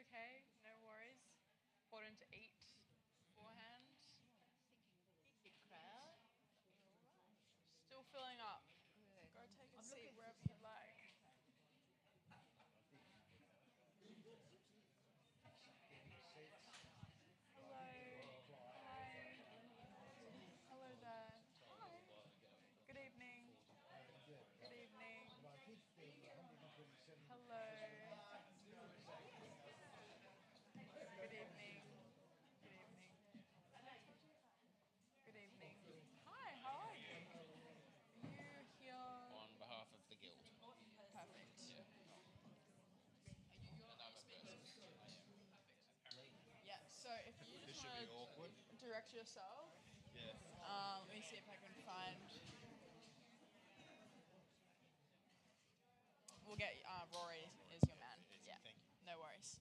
okay, no worries. Important to eat beforehand. Big crowd. Still filling up. Good. Go take a I'm seat looking wherever for you'd like. Hello. Hi. Hello there. Hi. Good evening. Good evening. Hello. Good evening. Good evening. Good evening. Hi, how are you? Are you here? On behalf of the guild. Perfect. And I'm a person. Yeah, so if you This just should want be awkward. to direct yourself, Yeah. let me see if I can find. We'll get Rory is your man. Easy, Yeah, thank you. no worries.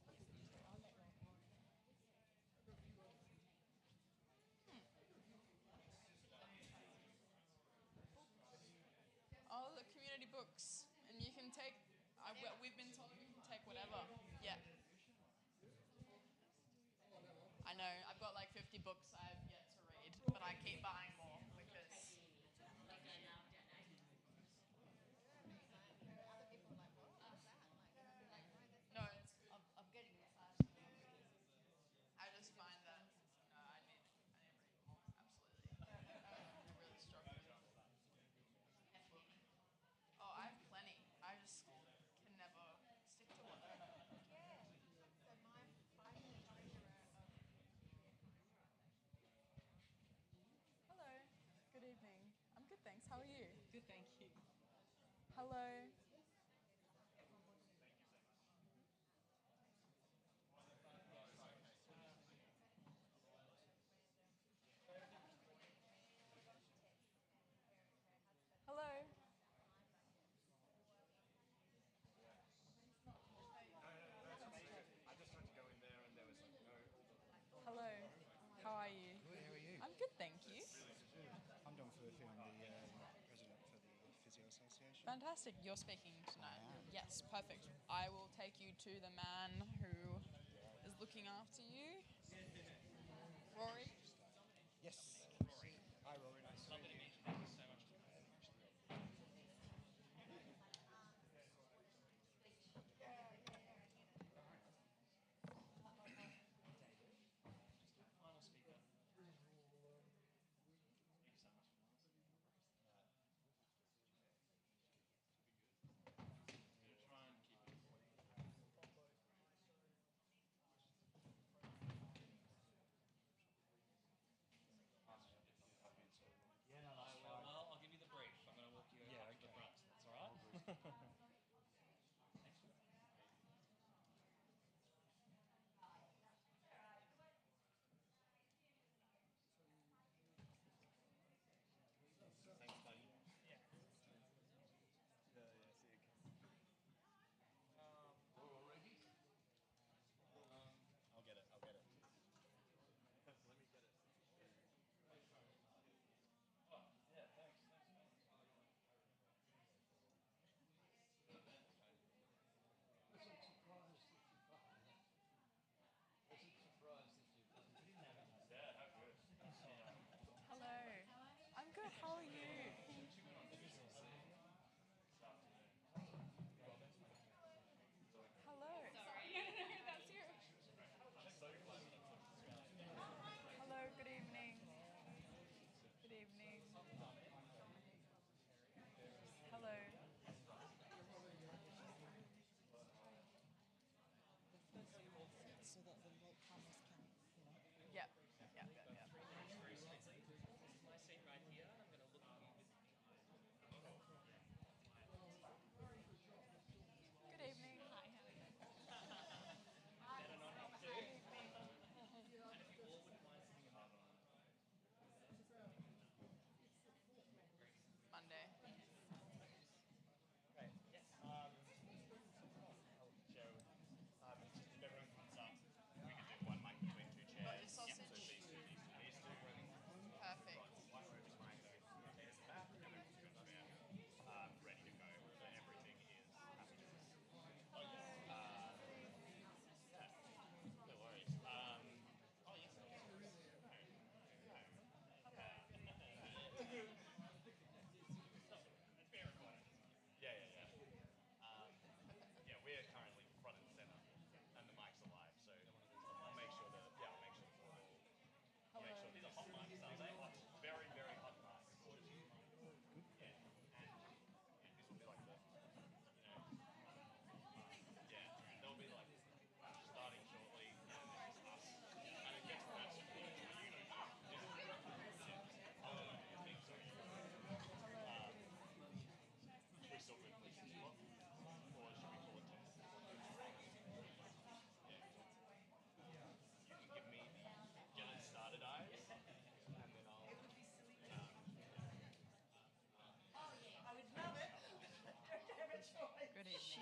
Oh, the community books, and you can take. We've been told you can take whatever. Yeah. I know. I've got like 50 books I've yet to read, but I keep buying more because. other people are like, what's that? Like, No, it's. I'm getting excited. I just find that no, I need to read more. Absolutely. I'm really struggling. Oh, I have plenty. I just can never stick to one. Yeah. So my five-year treasurer of Hello. Good evening. I'm good, thanks. How are you? Good, thank you. Hello. Hello. I just tried to go in there and there was like no. Hello. How are you? Good, how are you? I'm good, thank you. I'm Don Furphy, I'm the president for the Physio Association. Fantastic. You're speaking tonight. I am. Yes, perfect. I will take you to the man who is looking after you. Rory. Yes. Hi, Rory, nice to meet you. Thank you so much. Final speaker. Thank you so much. We'll try and keep it.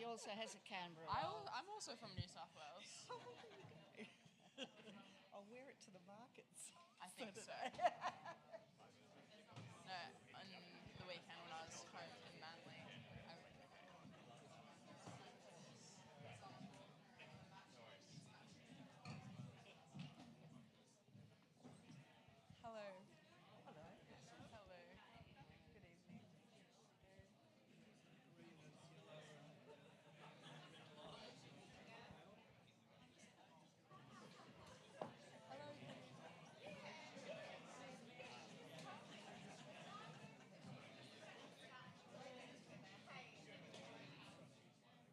she also has a Canberra. I'm also from New South Wales. I'll wear it to the markets. I think so. No, on the weekend when I was home in Manly, I went. Hello. Hello. Hello. Good evening.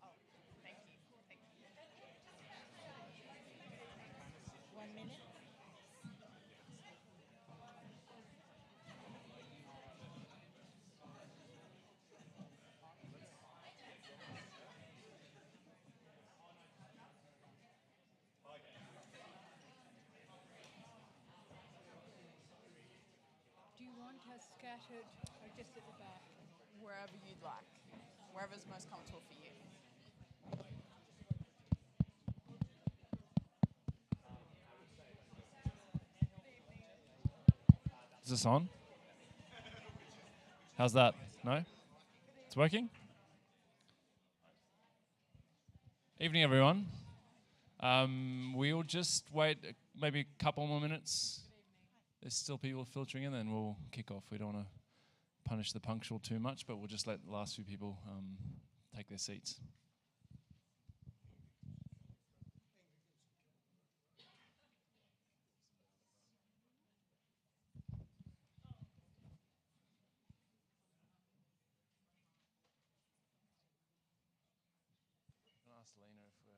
Oh, thank you. Thank you. 1 minute. Do you want us scattered or just at the back? Wherever you'd like. Wherever's most comfortable for you. Is this on? How's that? No? It's working? Evening, everyone. We'll just wait maybe a couple more minutes. There's still people filtering in, then we'll kick off. We don't want to punish the punctual too much, but we'll just let the last few people take their seats. I'll ask Lena if we're...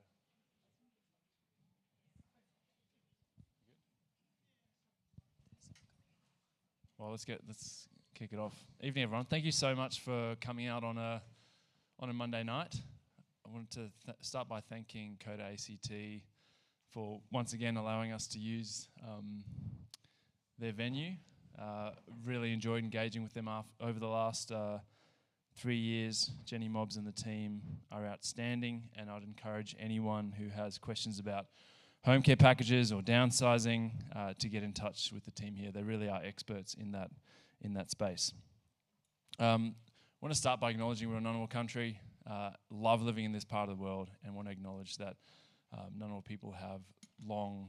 Well, let's kick it off. Evening, everyone. Thank you so much for coming out on a Monday night. I wanted to start by thanking Coda ACT for once again allowing us to use their venue. Really enjoyed engaging with them over the last 3 years. Jenny Mobbs and the team are outstanding, and I'd encourage anyone who has questions about home care packages or downsizing to get in touch with the team here. They really are experts in that space. I want to start by acknowledging we're a Ngunnawal country. Love living in this part of the world, and want to acknowledge that Ngunnawal people have long,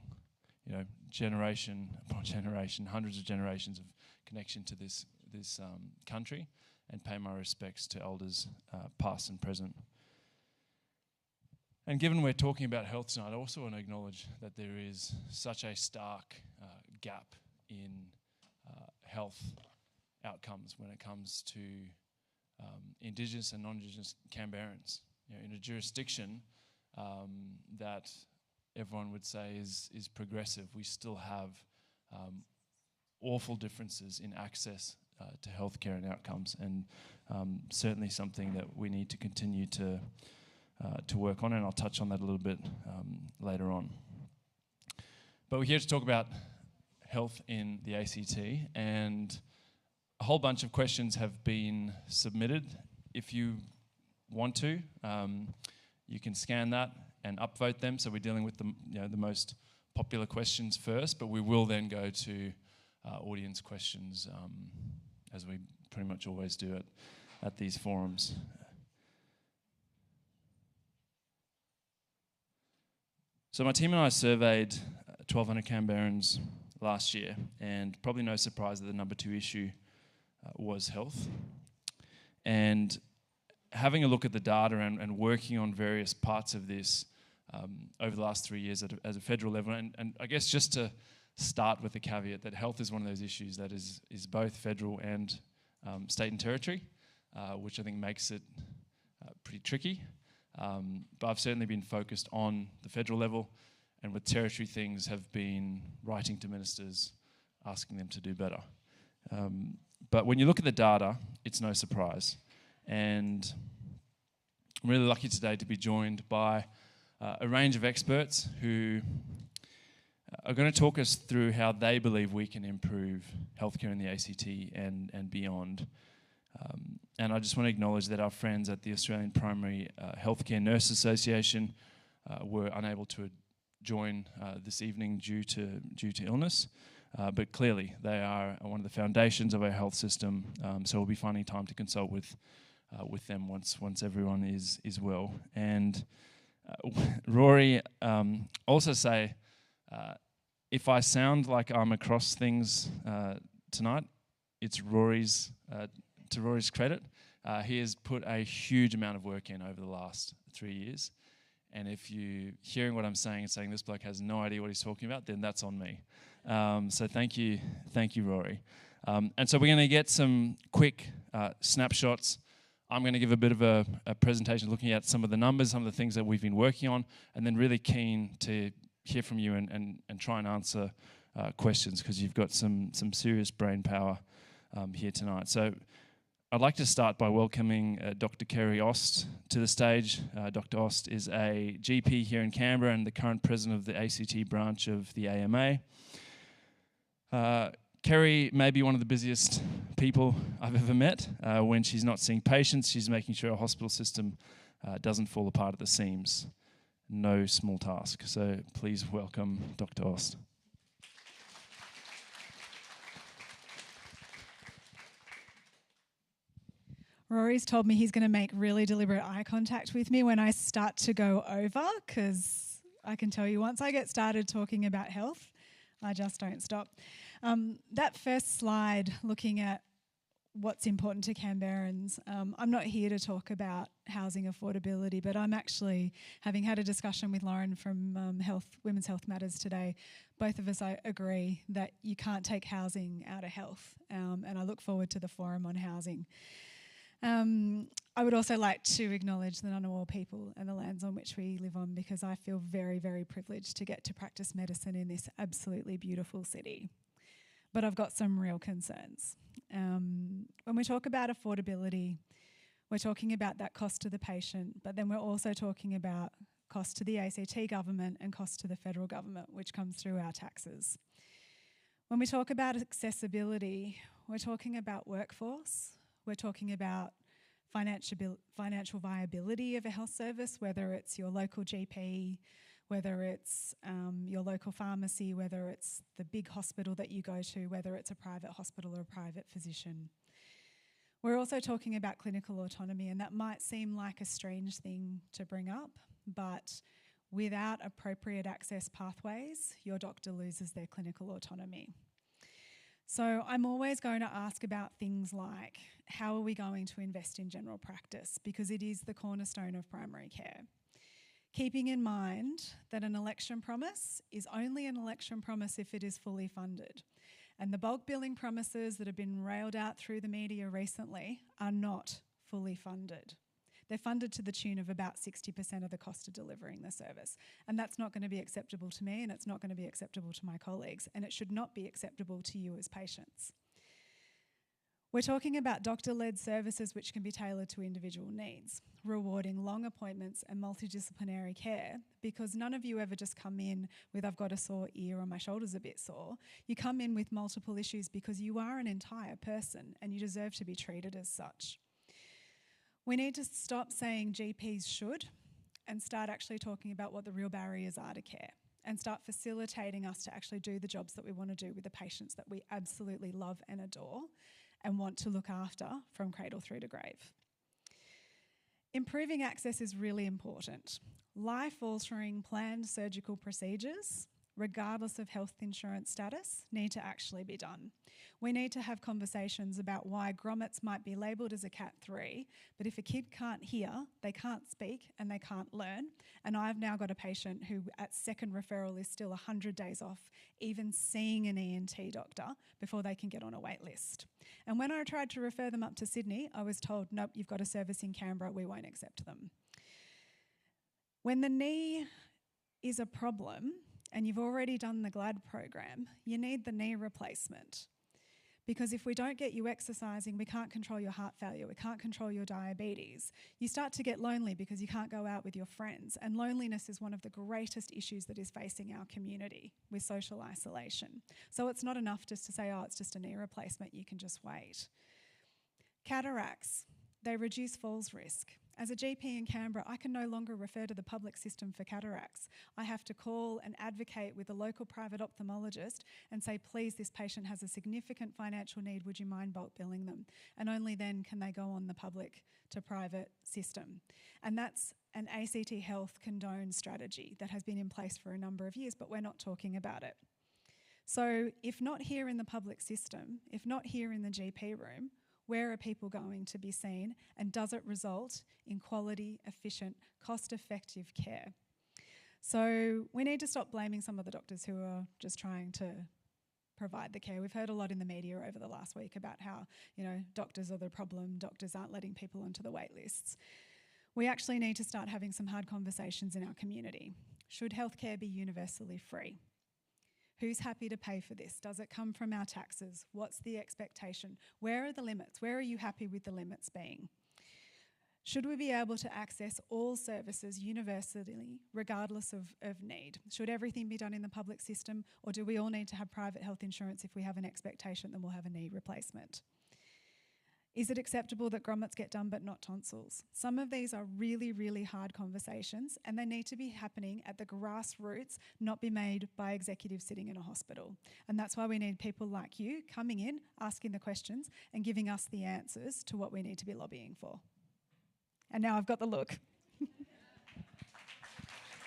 generation upon generation, hundreds of generations of connection to this country, and pay my respects to elders past and present. And given we're talking about health tonight, I also want to acknowledge that there is such a stark gap in health outcomes when it comes to Indigenous and non-Indigenous Canberrans. In a jurisdiction that everyone would say is progressive, we still have awful differences in access to healthcare and outcomes, and certainly something that we need to continue to work on, and I'll touch on that a little bit later on. But we're here to talk about health in the ACT, and a whole bunch of questions have been submitted. If you want to, you can scan that and upvote them. So we're dealing with the most popular questions first, but we will then go to audience questions as we pretty much always do at these forums. So my team and I surveyed 1,200 Canberrans last year, and probably no surprise that the number 2 issue was health. And having a look at the data and working on various parts of this over the last 3 years at a federal level, and I guess just to start with the caveat that health is one of those issues that is both federal and state and territory, which I think makes it pretty tricky. But I've certainly been focused on the federal level, and with territory things have been writing to ministers, asking them to do better. But when you look at the data, it's no surprise. And I'm really lucky today to be joined by a range of experts who are going to talk us through how they believe we can improve healthcare in the ACT and beyond. And I just want to acknowledge that our friends at the Australian Primary Healthcare Nurse Association were unable to join this evening due to illness. But clearly, they are one of the foundations of our health system. So we'll be finding time to consult with them once everyone is well. And Rory, also say, if I sound like I'm across things tonight, it's Rory's. To Rory's credit, he has put a huge amount of work in over the last 3 years. And if you hearing what I'm saying and saying this bloke has no idea what he's talking about, then that's on me. So thank you, Rory. And so we're going to get some quick snapshots. I'm going to give a bit of a presentation looking at some of the numbers, some of the things that we've been working on, and then really keen to hear from you and try and answer questions, because you've got some serious brain power here tonight. So I'd like to start by welcoming Dr. Kerry Ost to the stage. Dr. Ost is a GP here in Canberra and the current president of the ACT branch of the AMA. Kerry may be one of the busiest people I've ever met. When she's not seeing patients, she's making sure our hospital system doesn't fall apart at the seams. No small task. So please welcome Dr. Ost. Rory's told me he's going to make really deliberate eye contact with me when I start to go over, because I can tell you once I get started talking about health, I just don't stop. That first slide looking at what's important to Canberrans, I'm not here to talk about housing affordability, but I'm actually, having had a discussion with Lauren from Women's Health Matters today, both of us agree that you can't take housing out of health, and I look forward to the forum on housing. I would also like to acknowledge the Ngunnawal people and the lands on which we live on, because I feel very, very privileged to get to practice medicine in this absolutely beautiful city. But I've got some real concerns. When we talk about affordability, we're talking about that cost to the patient, but then we're also talking about cost to the ACT government and cost to the federal government, which comes through our taxes. When we talk about accessibility, we're talking about workforce. We're talking about financial viability of a health service, whether it's your local GP, whether it's your local pharmacy, whether it's the big hospital that you go to, whether it's a private hospital or a private physician. We're also talking about clinical autonomy, and that might seem like a strange thing to bring up, but without appropriate access pathways, your doctor loses their clinical autonomy. So I'm always going to ask about things like, how are we going to invest in general practice? Because it is the cornerstone of primary care. Keeping in mind that an election promise is only an election promise if it is fully funded. And the bulk billing promises that have been railed out through the media recently are not fully funded. They're funded to the tune of about 60% of the cost of delivering the service. And that's not going to be acceptable to me, and it's not going to be acceptable to my colleagues, and it should not be acceptable to you as patients. We're talking about doctor-led services which can be tailored to individual needs, rewarding long appointments and multidisciplinary care, because none of you ever just come in with, I've got a sore ear or my shoulder's a bit sore. You come in with multiple issues because you are an entire person and you deserve to be treated as such. We need to stop saying GPs should and start actually talking about what the real barriers are to care, and start facilitating us to actually do the jobs that we want to do with the patients that we absolutely love and adore and want to look after from cradle through to grave. Improving access is really important. Life-altering planned surgical procedures, regardless of health insurance status, need to actually be done. We need to have conversations about why grommets might be labelled as a Cat 3, but if a kid can't hear, they can't speak and they can't learn. And I've now got a patient who at second referral is still 100 days off even seeing an ENT doctor before they can get on a wait list. And when I tried to refer them up to Sydney, I was told, nope, you've got a service in Canberra, we won't accept them. When the knee is a problem, and you've already done the GLAD program, you need the knee replacement. Because if we don't get you exercising, we can't control your heart failure, we can't control your diabetes. You start to get lonely because you can't go out with your friends. And loneliness is one of the greatest issues that is facing our community with social isolation. So it's not enough just to say, oh, it's just a knee replacement, you can just wait. Cataracts, they reduce falls risk. As a GP in Canberra, I can no longer refer to the public system for cataracts. I have to call and advocate with a local private ophthalmologist and say, please, this patient has a significant financial need, would you mind bulk billing them? And only then can they go on the public to private system. And that's an ACT Health condoned strategy that has been in place for a number of years, but we're not talking about it. So if not here in the public system, if not here in the GP room, where are people going to be seen, and does it result in quality, efficient, cost-effective care? So we need to stop blaming some of the doctors who are just trying to provide the care. We've heard a lot in the media over the last week about how, doctors are the problem, doctors aren't letting people onto the wait lists. We actually need to start having some hard conversations in our community. Should healthcare be universally free? Who's happy to pay for this? Does it come from our taxes? What's the expectation? Where are the limits? Where are you happy with the limits being? Should we be able to access all services universally, regardless of need? Should everything be done in the public system, or do we all need to have private health insurance if we have an expectation that we'll have a knee replacement? Is it acceptable that grommets get done but not tonsils? Some of these are really, really hard conversations, and they need to be happening at the grassroots, not be made by executives sitting in a hospital. And that's why we need people like you coming in, asking the questions, and giving us the answers to what we need to be lobbying for. And now I've got the look.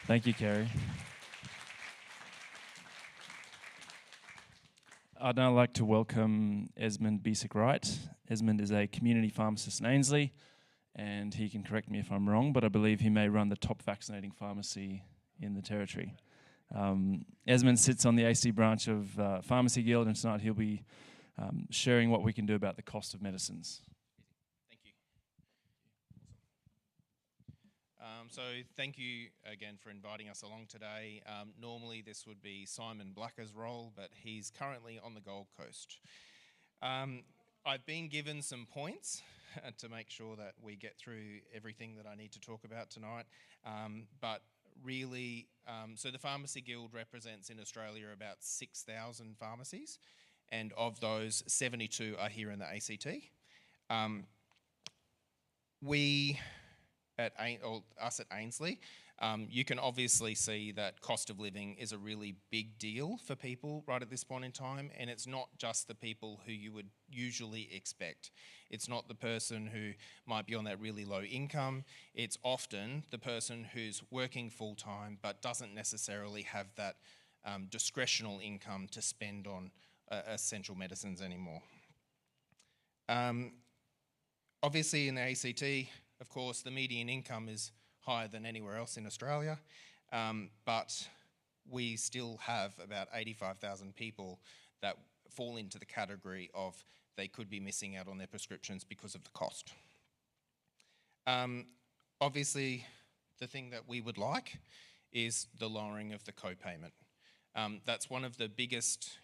Thank you, Kerry. I'd now like to welcome Esmond Bisick-Wright. Esmond is a community pharmacist in Ainslie, and he can correct me if I'm wrong, but I believe he may run the top vaccinating pharmacy in the Territory. Esmond sits on the AC branch of Pharmacy Guild, and tonight he'll be sharing what we can do about the cost of medicines. Thank you. So thank you again for inviting us along today. Normally this would be Simon Blacker's role, but he's currently on the Gold Coast. I've been given some points to make sure that we get through everything that I need to talk about tonight. But really, so the Pharmacy Guild represents in Australia about 6,000 pharmacies, and of those, 72 are here in the ACT. Us at Ainslie, you can obviously see that cost of living is a really big deal for people right at this point in time, and it's not just the people who you would usually expect. It's not the person who might be on that really low income. It's often the person who's working full-time but doesn't necessarily have that discretional income to spend on essential medicines anymore. Obviously in the ACT, of course, the median income is higher than anywhere else in Australia, but we still have about 85,000 people that fall into the category of they could be missing out on their prescriptions because of the cost. Obviously, the thing that we would like is the lowering of the co-payment. That's one of the biggest,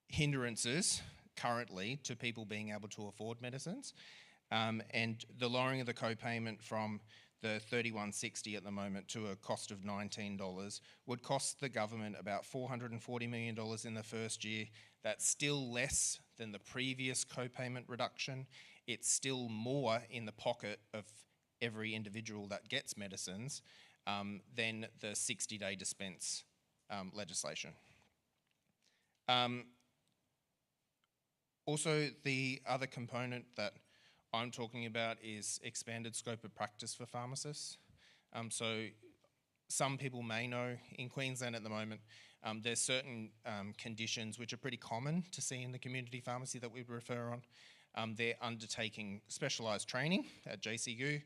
hindrances currently to people being able to afford medicines, and the lowering of the co-payment from the $31.60 at the moment to a cost of $19 would cost the government about $440 million in the first year. That's still less than the previous co-payment reduction. It's still more in the pocket of every individual that gets medicines than the 60-day dispense legislation. Also, the other component that I'm talking about is expanded scope of practice for pharmacists. So some people may know in Queensland at the moment, there's certain conditions which are pretty common to see in the community pharmacy that we refer on. They're undertaking specialised training at JCU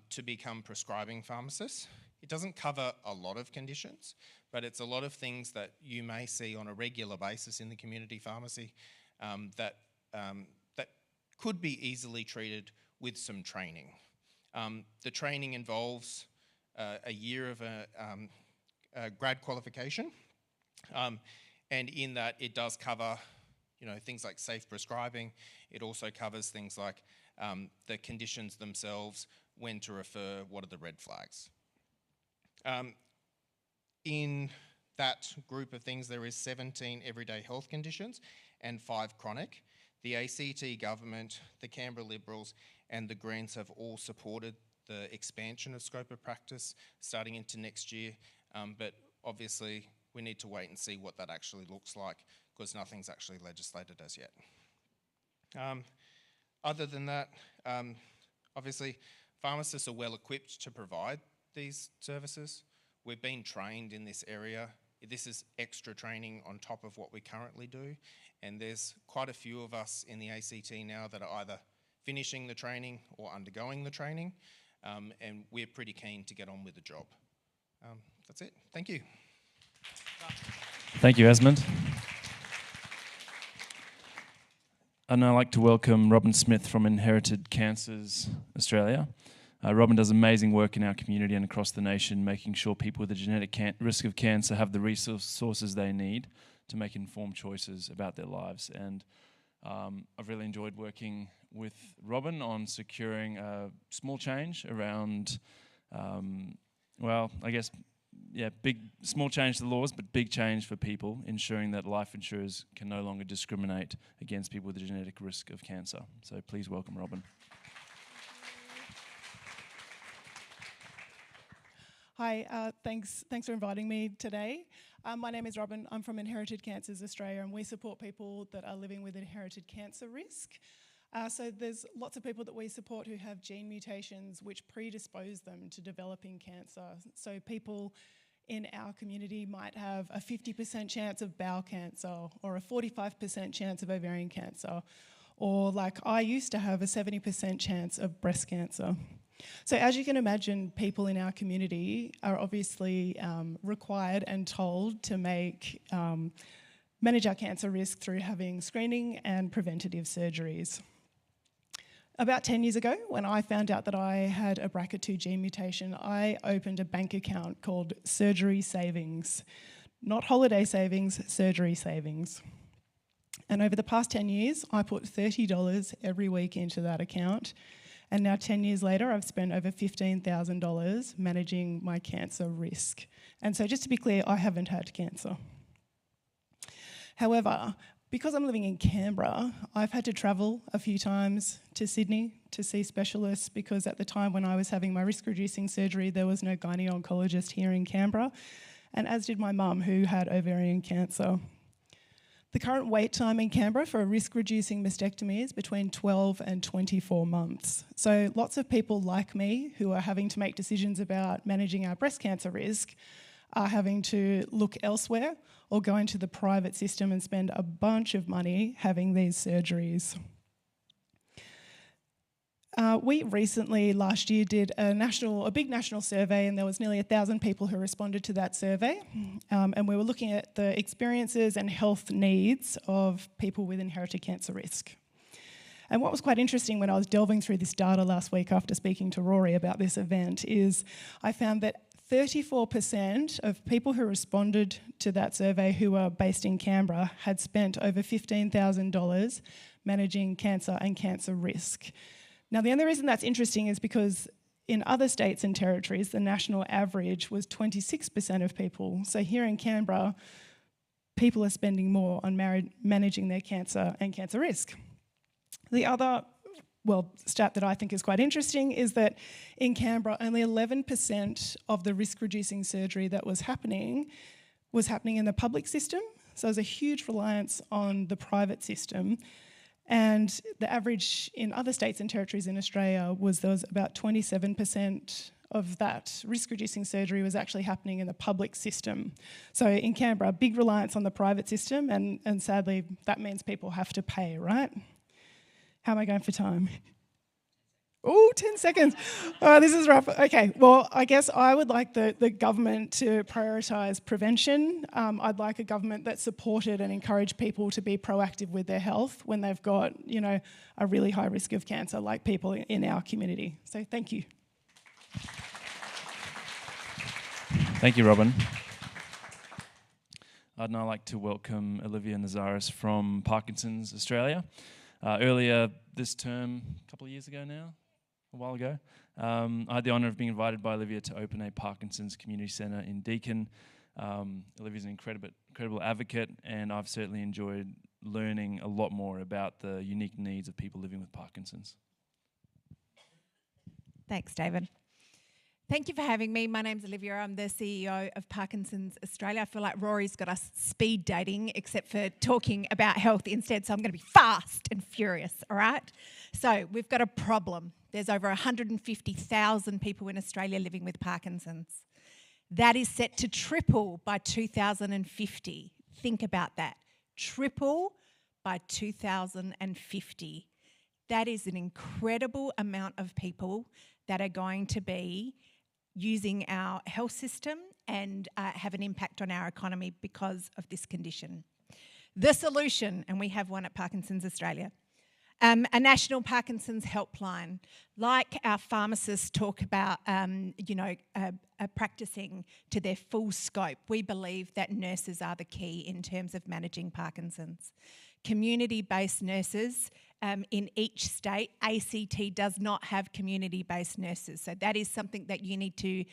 to become prescribing pharmacists. It doesn't cover a lot of conditions, but it's a lot of things that you may see on a regular basis in the community pharmacy that could be easily treated with some training. The training involves a year of a grad qualification, and in that it does cover, things like safe prescribing. It also covers things like the conditions themselves, when to refer, what are the red flags. In that group of things, there is 17 everyday health conditions and 5 chronic. The ACT government, the Canberra Liberals and the Greens have all supported the expansion of scope of practice starting into next year, but obviously we need to wait and see what that actually looks like because nothing's actually legislated as yet. Other than that, obviously pharmacists are well equipped to provide these services. We've been trained in this area. This is extra training on top of what we currently do, and there's quite a few of us in the ACT now that are either finishing the training or undergoing the training, and we're pretty keen to get on with the job. That's it. Thank you. Thank you, Esmond. And I'd like to welcome Robin Smith from Inherited Cancers Australia. Robin does amazing work in our community and across the nation, making sure people with a genetic risk of cancer have the resources they need to make informed choices about their lives. And I've really enjoyed working with Robin on securing a small change around, small change to the laws, but big change for people, ensuring that life insurers can no longer discriminate against people with a genetic risk of cancer. So please welcome Robin. Hi, thanks for inviting me today. My name is Robin. I'm from Inherited Cancers Australia, and we support people that are living with inherited cancer risk. So there's lots of people that we support who have gene mutations which predispose them to developing cancer. So people in our community might have a 50% chance of bowel cancer or a 45% chance of ovarian cancer, or like I used to have a 70% chance of breast cancer. So as you can imagine, people in our community are obviously required and told to manage our cancer risk through having screening and preventative surgeries. About 10 years ago, when I found out that I had a BRCA2 gene mutation, I opened a bank account called Surgery Savings. Not holiday savings, surgery savings. And over the past 10 years, I put $30 every week into that account. And now 10 years later, I've spent over $15,000 managing my cancer risk. And so just to be clear, I haven't had cancer. However, because I'm living in Canberra, I've had to travel a few times to Sydney to see specialists because at the time when I was having my risk-reducing surgery, there was no gynaecologist here in Canberra, and as did my mum, who had ovarian cancer. The current wait time in Canberra for a risk-reducing mastectomy is between 12 and 24 months. So lots of people like me who are having to make decisions about managing our breast cancer risk are having to look elsewhere or go into the private system and spend a bunch of money having these surgeries. We recently, last year, did a big national survey, and there was nearly 1,000 people who responded to that survey. And we were looking at the experiences and health needs of people with inherited cancer risk. And what was quite interesting when I was delving through this data last week after speaking to Rory about this event is I found that 34% of people who responded to that survey who were based in Canberra had spent over $15,000 managing cancer and cancer risk. Now, the only reason that's interesting is because in other states and territories, the national average was 26% of people. So here in Canberra, people are spending more on managing their cancer and cancer risk. The other stat that I think is quite interesting is that in Canberra, only 11% of the risk-reducing surgery that was happening in the public system. So there's a huge reliance on the private system. And the average in other states and territories in Australia there was about 27% of that risk-reducing surgery was actually happening in the public system. So in Canberra, big reliance on the private system, and sadly, that means people have to pay, right? How am I going for time? Oh, 10 seconds. Oh, this is rough. Okay, well, I guess I would like the government to prioritise prevention. I'd like a government that supported and encouraged people to be proactive with their health when they've got, a really high risk of cancer, like people in our community. So thank you. Thank you, Robin. I'd now like to welcome Olivia Nazaris from Parkinson's Australia. Earlier this term, a couple of years ago now, a while ago, I had the honour of being invited by Olivia to open a Parkinson's community centre in Deakin. Olivia's an incredible advocate, and I've certainly enjoyed learning a lot more about the unique needs of people living with Parkinson's. Thanks, David. Thank you for having me. My name's Olivia. I'm the CEO of Parkinson's Australia. I feel like Rory's got us speed dating, except for talking about health instead, so I'm going to be fast and furious, all right? So we've got a problem. There's over 150,000 people in Australia living with Parkinson's. That is set to triple by 2050. Think about that. Triple by 2050. That is an incredible amount of people that are going to be using our health system and have an impact on our economy because of this condition. The solution, and we have one at Parkinson's Australia, a national Parkinson's helpline, like our pharmacists talk about, practicing to their full scope. We believe that nurses are the key in terms of managing Parkinson's. Community-based nurses in each state. ACT does not have community-based nurses, so that is something that you need to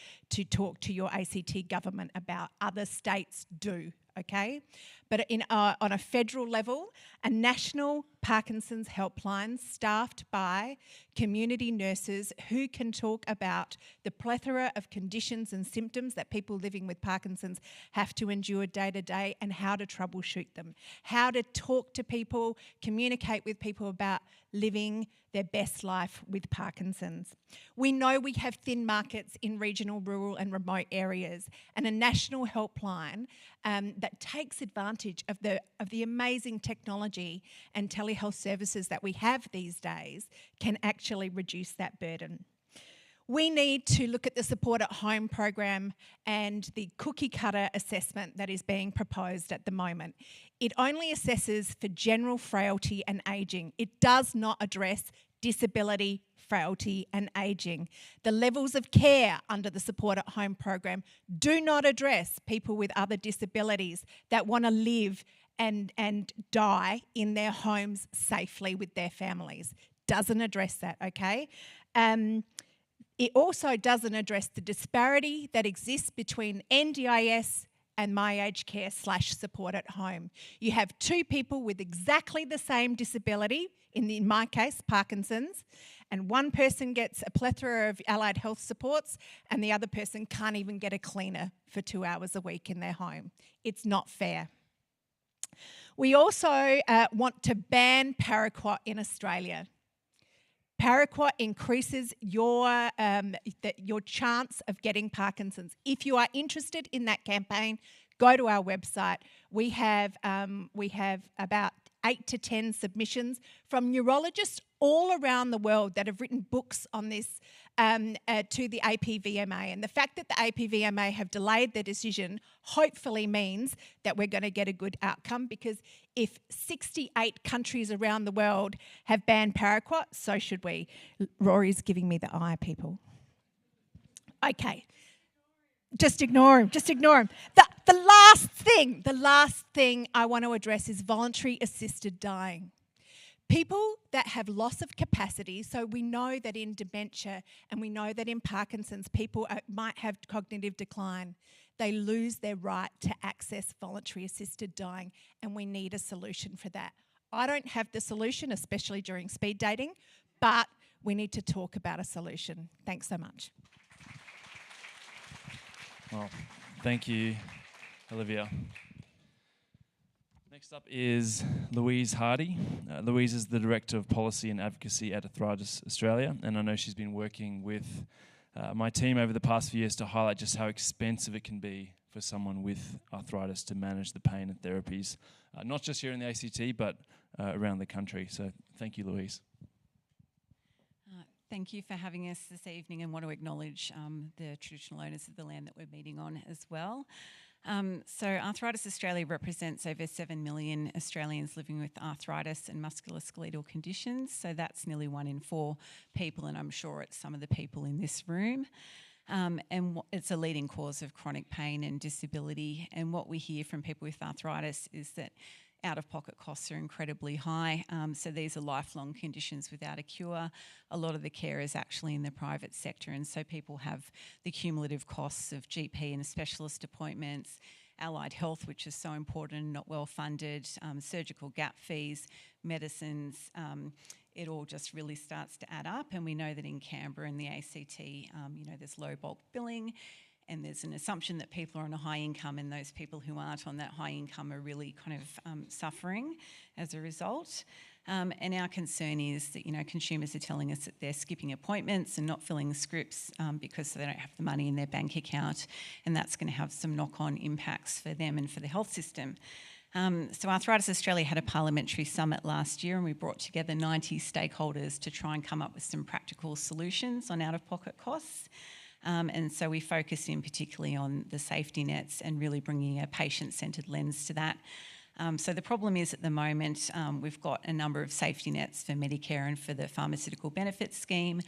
talk to your ACT government about. Other states do, okay? But on a federal level, a national Parkinson's helpline staffed by community nurses who can talk about the plethora of conditions and symptoms that people living with Parkinson's have to endure day to day and how to troubleshoot them, how to talk to people, communicate with people about living their best life with Parkinson's. We know we have thin markets in regional, rural and remote areas, and a national helpline that takes advantage of the amazing technology and telehealth services that we have these days can actually reduce that burden. We need to look at the Support at Home program and the cookie cutter assessment that is being proposed at the moment. It only assesses for general frailty and ageing. It does not address disability, frailty and ageing. The levels of care under the Support at Home program do not address people with other disabilities that want to live and die in their homes safely with their families. Doesn't address that, okay? It also doesn't address the disparity that exists between NDIS and My Aged Care / Support at Home. You have two people with exactly the same disability, in my case, Parkinson's, and one person gets a plethora of allied health supports and the other person can't even get a cleaner for 2 hours a week in their home. It's not fair. We also want to ban paraquat in Australia. Paraquat increases your chance of getting Parkinson's. If you are interested in that campaign, go to our website. We have about 8 to 10 submissions from neurologists all around the world that have written books on this to the APVMA. And the fact that the APVMA have delayed their decision hopefully means that we're going to get a good outcome, because if 68 countries around the world have banned paraquat, so should we. Rory's giving me the eye, people. Okay. Just ignore him. The last thing I want to address is voluntary assisted dying. People that have loss of capacity, so we know that in dementia and we know that in Parkinson's, people might have cognitive decline. They lose their right to access voluntary assisted dying, and we need a solution for that. I don't have the solution, especially during speed dating, but we need to talk about a solution. Thanks so much. Well, thank you, Olivia. Next up is Louise Hardy. Louise is the Director of Policy and Advocacy at Arthritis Australia, and I know she's been working with my team over the past few years to highlight just how expensive it can be for someone with arthritis to manage the pain and therapies, not just here in the ACT, but around the country. So thank you, Louise. Thank you for having us this evening, and want to acknowledge the traditional owners of the land that we're meeting on as well. So Arthritis Australia represents over 7 million Australians living with arthritis and musculoskeletal conditions. So that's nearly 1 in 4 people, and I'm sure it's some of the people in this room. And it's a leading cause of chronic pain and disability. And what we hear from people with arthritis is that out-of-pocket costs are incredibly high. So these are lifelong conditions without a cure. A lot of the care is actually in the private sector, and so people have the cumulative costs of GP and specialist appointments, allied health, which is so important and not well funded, surgical gap fees, medicines, it all just really starts to add up. And we know that in Canberra and the ACT, there's low bulk billing, and there's an assumption that people are on a high income, and those people who aren't on that high income are really kind of suffering as a result. And our concern is that, consumers are telling us that they're skipping appointments and not filling scripts because they don't have the money in their bank account, and that's going to have some knock-on impacts for them and for the health system. So Arthritis Australia had a parliamentary summit last year, and we brought together 90 stakeholders to try and come up with some practical solutions on out-of-pocket costs. And so we focus in particularly on the safety nets and really bringing a patient-centred lens to that. So the problem is at the moment we've got a number of safety nets for Medicare and for the pharmaceutical benefits scheme.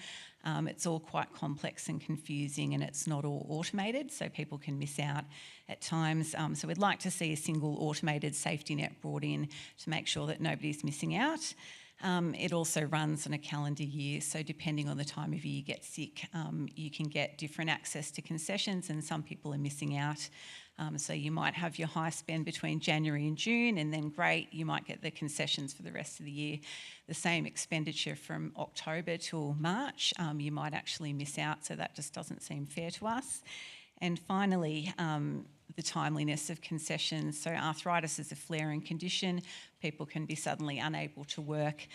It's all quite complex and confusing, and it's not all automated, so people can miss out at times. So we'd like to see a single automated safety net brought in to make sure that nobody's missing out. It also runs on a calendar year, so depending on the time of year you get sick, you can get different access to concessions, and some people are missing out. So you might have your high spend between January and June, and then great, you might get the concessions for the rest of the year. The same expenditure from October till March, you might actually miss out, so that just doesn't seem fair to us. And finally, the timeliness of concessions. So arthritis is a flaring condition. People can be suddenly unable to work,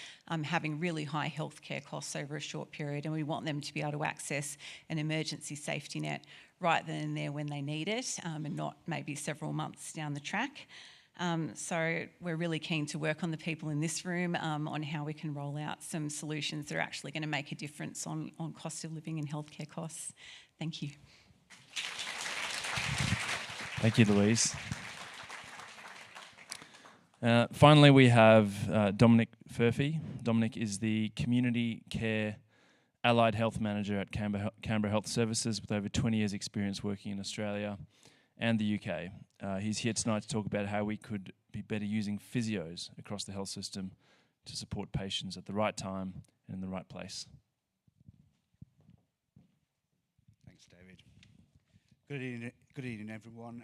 having really high healthcare costs over a short period, and we want them to be able to access an emergency safety net right then and there when they need it, and not maybe several months down the track. So we're really keen to work on the people in this room on how we can roll out some solutions that are actually going to make a difference on cost of living and healthcare costs. Thank you. Thank you, Louise. Finally, we have Dominic Furphy. Dominic is the Community Care Allied Health Manager at Canberra Health Services with over 20 years' experience working in Australia and the UK. He's here tonight to talk about how we could be better using physios across the health system to support patients at the right time and in the right place. Thanks, David. Good evening, everyone.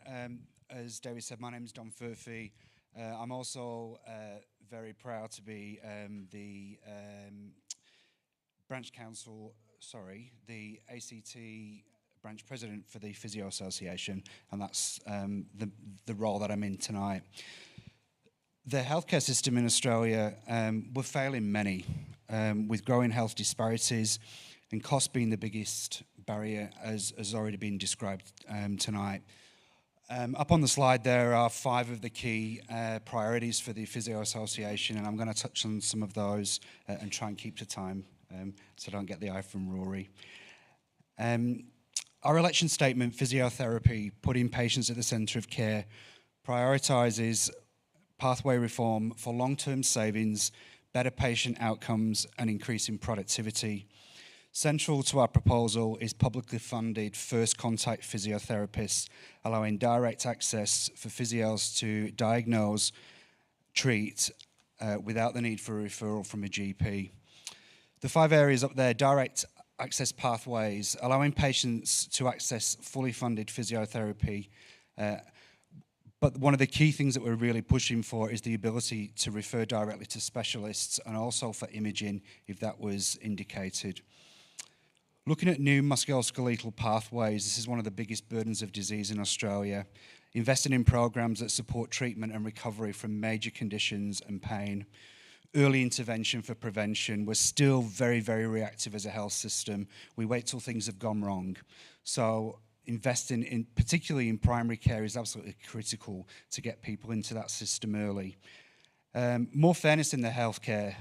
As David said, my name is Dom Furphy. I'm also very proud to be the ACT branch president for the Physio Association, and that's the role that I'm in tonight. The healthcare system in Australia, we're failing many, with growing health disparities and cost being the biggest barrier, as has already been described tonight. Up on the slide there are 5 of the key priorities for the Physio Association, and I'm going to touch on some of those and try and keep to time so I don't get the eye from Rory. Our election statement, physiotherapy, putting patients at the centre of care, prioritises pathway reform for long-term savings, better patient outcomes and increasing productivity. Central to our proposal is publicly funded first contact physiotherapists, allowing direct access for physios to diagnose, treat, without the need for a referral from a GP. The 5 areas up there: direct access pathways, allowing patients to access fully funded physiotherapy. But one of the key things that we're really pushing for is the ability to refer directly to specialists and also for imaging if that was indicated. Looking at new musculoskeletal pathways, this is one of the biggest burdens of disease in Australia. Investing in programs that support treatment and recovery from major conditions and pain. Early intervention for prevention. We're still very, very reactive as a health system. We wait till things have gone wrong. So investing in, particularly in primary care, is absolutely critical to get people into that system early. More fairness in the healthcare.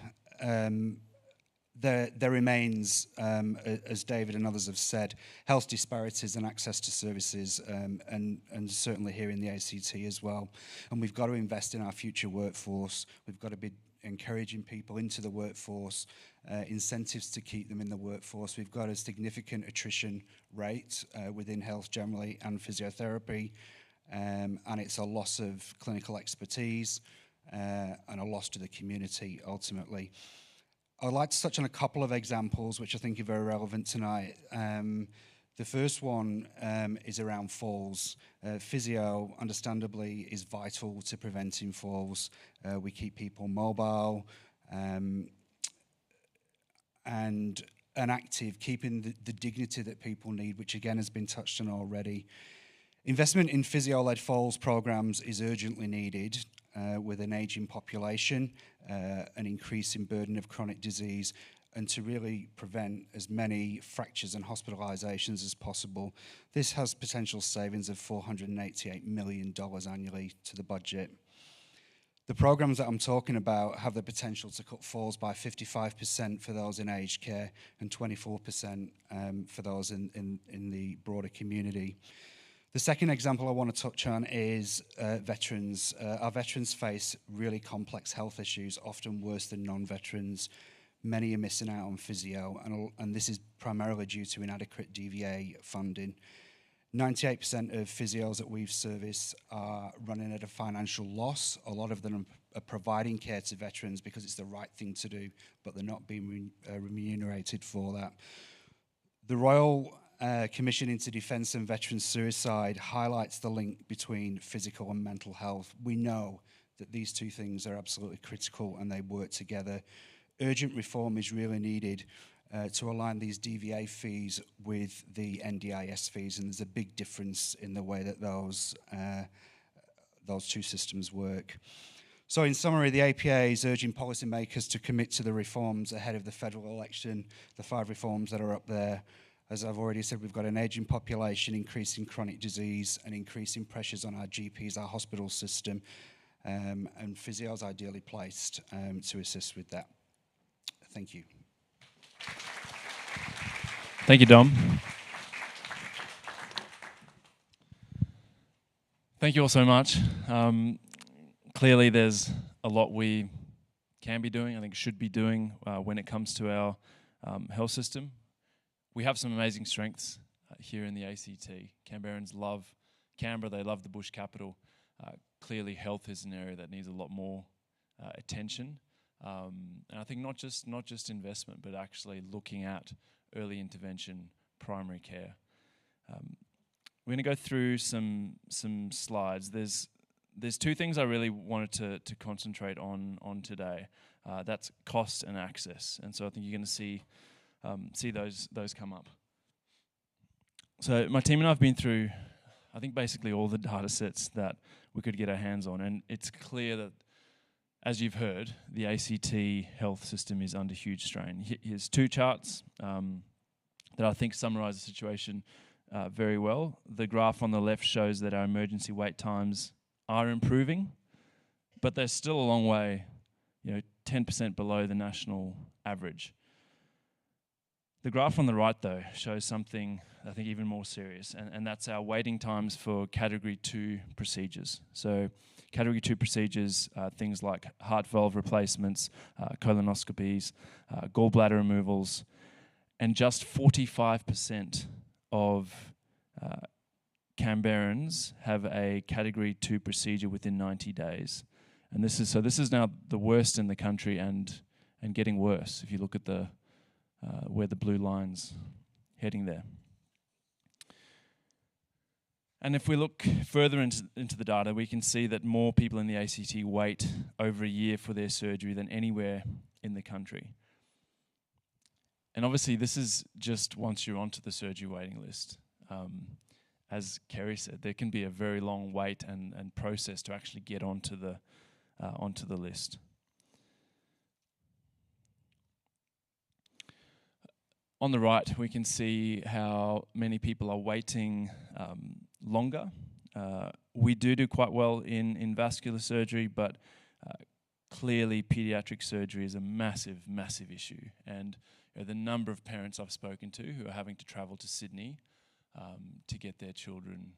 There remains, as David and others have said, health disparities and access to services, and certainly here in the ACT as well. And we've got to invest in our future workforce. We've got to be encouraging people into the workforce, incentives to keep them in the workforce. We've got a significant attrition rate within health generally and physiotherapy, and it's a loss of clinical expertise and a loss to the community ultimately. I'd like to touch on a couple of examples which I think are very relevant tonight. The first one is around falls. Physio, understandably, is vital to preventing falls. We keep people mobile and active, keeping the dignity that people need, which again has been touched on already. Investment in physio-led falls programs is urgently needed with an ageing population, an increasing burden of chronic disease, and to really prevent as many fractures and hospitalisations as possible. This has potential savings of $488 million annually to the budget. The programs that I'm talking about have the potential to cut falls by 55% for those in aged care and 24% for those in the broader community. The second example I want to touch on is veterans. Our veterans face really complex health issues, often worse than non-veterans. Many are missing out on physio, and this is primarily due to inadequate DVA funding. 98% of physios that we've serviced are running at a financial loss. A lot of them are providing care to veterans because it's the right thing to do, but they're not being remunerated for that. The Royal Commission into Defence and Veterans Suicide highlights the link between physical and mental health. We know that these two things are absolutely critical and they work together. Urgent reform is really needed to align these DVA fees with the NDIS fees, and there's a big difference in the way that those two systems work. So in summary, the APA is urging policymakers to commit to the reforms ahead of the federal election, the 5 reforms that are up there. As I've already said, we've got an ageing population, increasing chronic disease, and increasing pressures on our GPs, our hospital system, and physios ideally placed to assist with that. Thank you. Thank you, Dom. Thank you all so much. Clearly, there's a lot we can be doing, I think should be doing when it comes to our health system. We have some amazing strengths here in the ACT. Canberrans love Canberra, they love the bush capital. Clearly, health is an area that needs a lot more attention. And I think not just investment, but actually looking at early intervention, primary care. We're going to go through some slides. There's 2 things I really wanted to concentrate on today. That's cost and access. And so I think you're going to see those come up. So my team and I have been through, I think, basically all the data sets that we could get our hands on, and it's clear that, as you've heard, the ACT health system is under huge strain. Here's 2 charts that I think summarise the situation very well. The graph on the left shows that our emergency wait times are improving, but they're still a long way, 10% below the national average. The graph on the right, though, shows something I think even more serious, and that's our waiting times for Category 2 procedures. So Category 2 procedures, things like heart valve replacements, colonoscopies, gallbladder removals, and just 45% of Canberrans have a Category 2 procedure within 90 days. And this is now the worst in the country and getting worse if you look at the where the blue line's heading there. And if we look further into the data, we can see that more people in the ACT wait over a year for their surgery than anywhere in the country. And obviously, this is just once you're onto the surgery waiting list. As Kerry said, there can be a very long wait and process to actually get onto the list. On the right, we can see how many people are waiting longer. We do quite well in vascular surgery, but clearly pediatric surgery is a massive, massive issue. And the number of parents I've spoken to who are having to travel to Sydney to get their children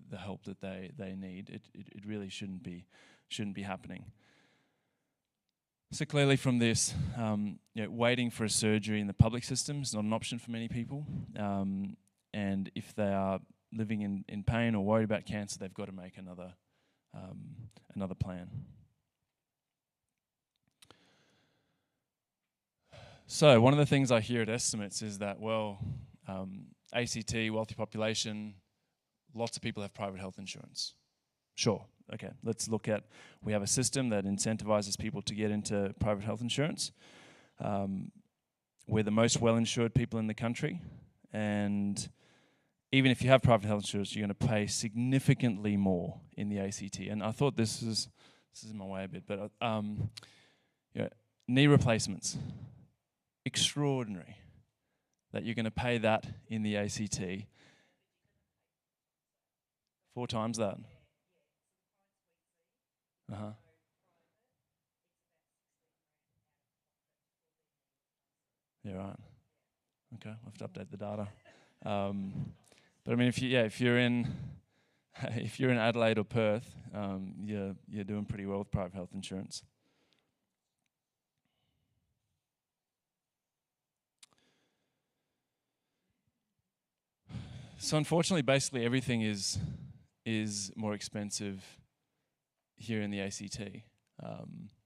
the help that they need, it really shouldn't be happening. So clearly from this, waiting for a surgery in the public system is not an option for many people. And if they are living in pain or worried about cancer, they've got to make another plan. So one of the things I hear at estimates is that, ACT, wealthy population, lots of people have private health insurance. Sure, okay, let's look at, we have a system that incentivizes people to get into private health insurance. We're the most well-insured people in the country, and even if you have private health insurance, you're going to pay significantly more in the ACT. And I thought this is in my way a bit, but knee replacements, extraordinary that you're going to pay that in the ACT. 4 times that. Uh-huh. Yeah, right. Okay, I'll have to update the data. But I mean, if you're in Adelaide or Perth, you're doing pretty well with private health insurance. So unfortunately, basically everything is more expensive here in the ACT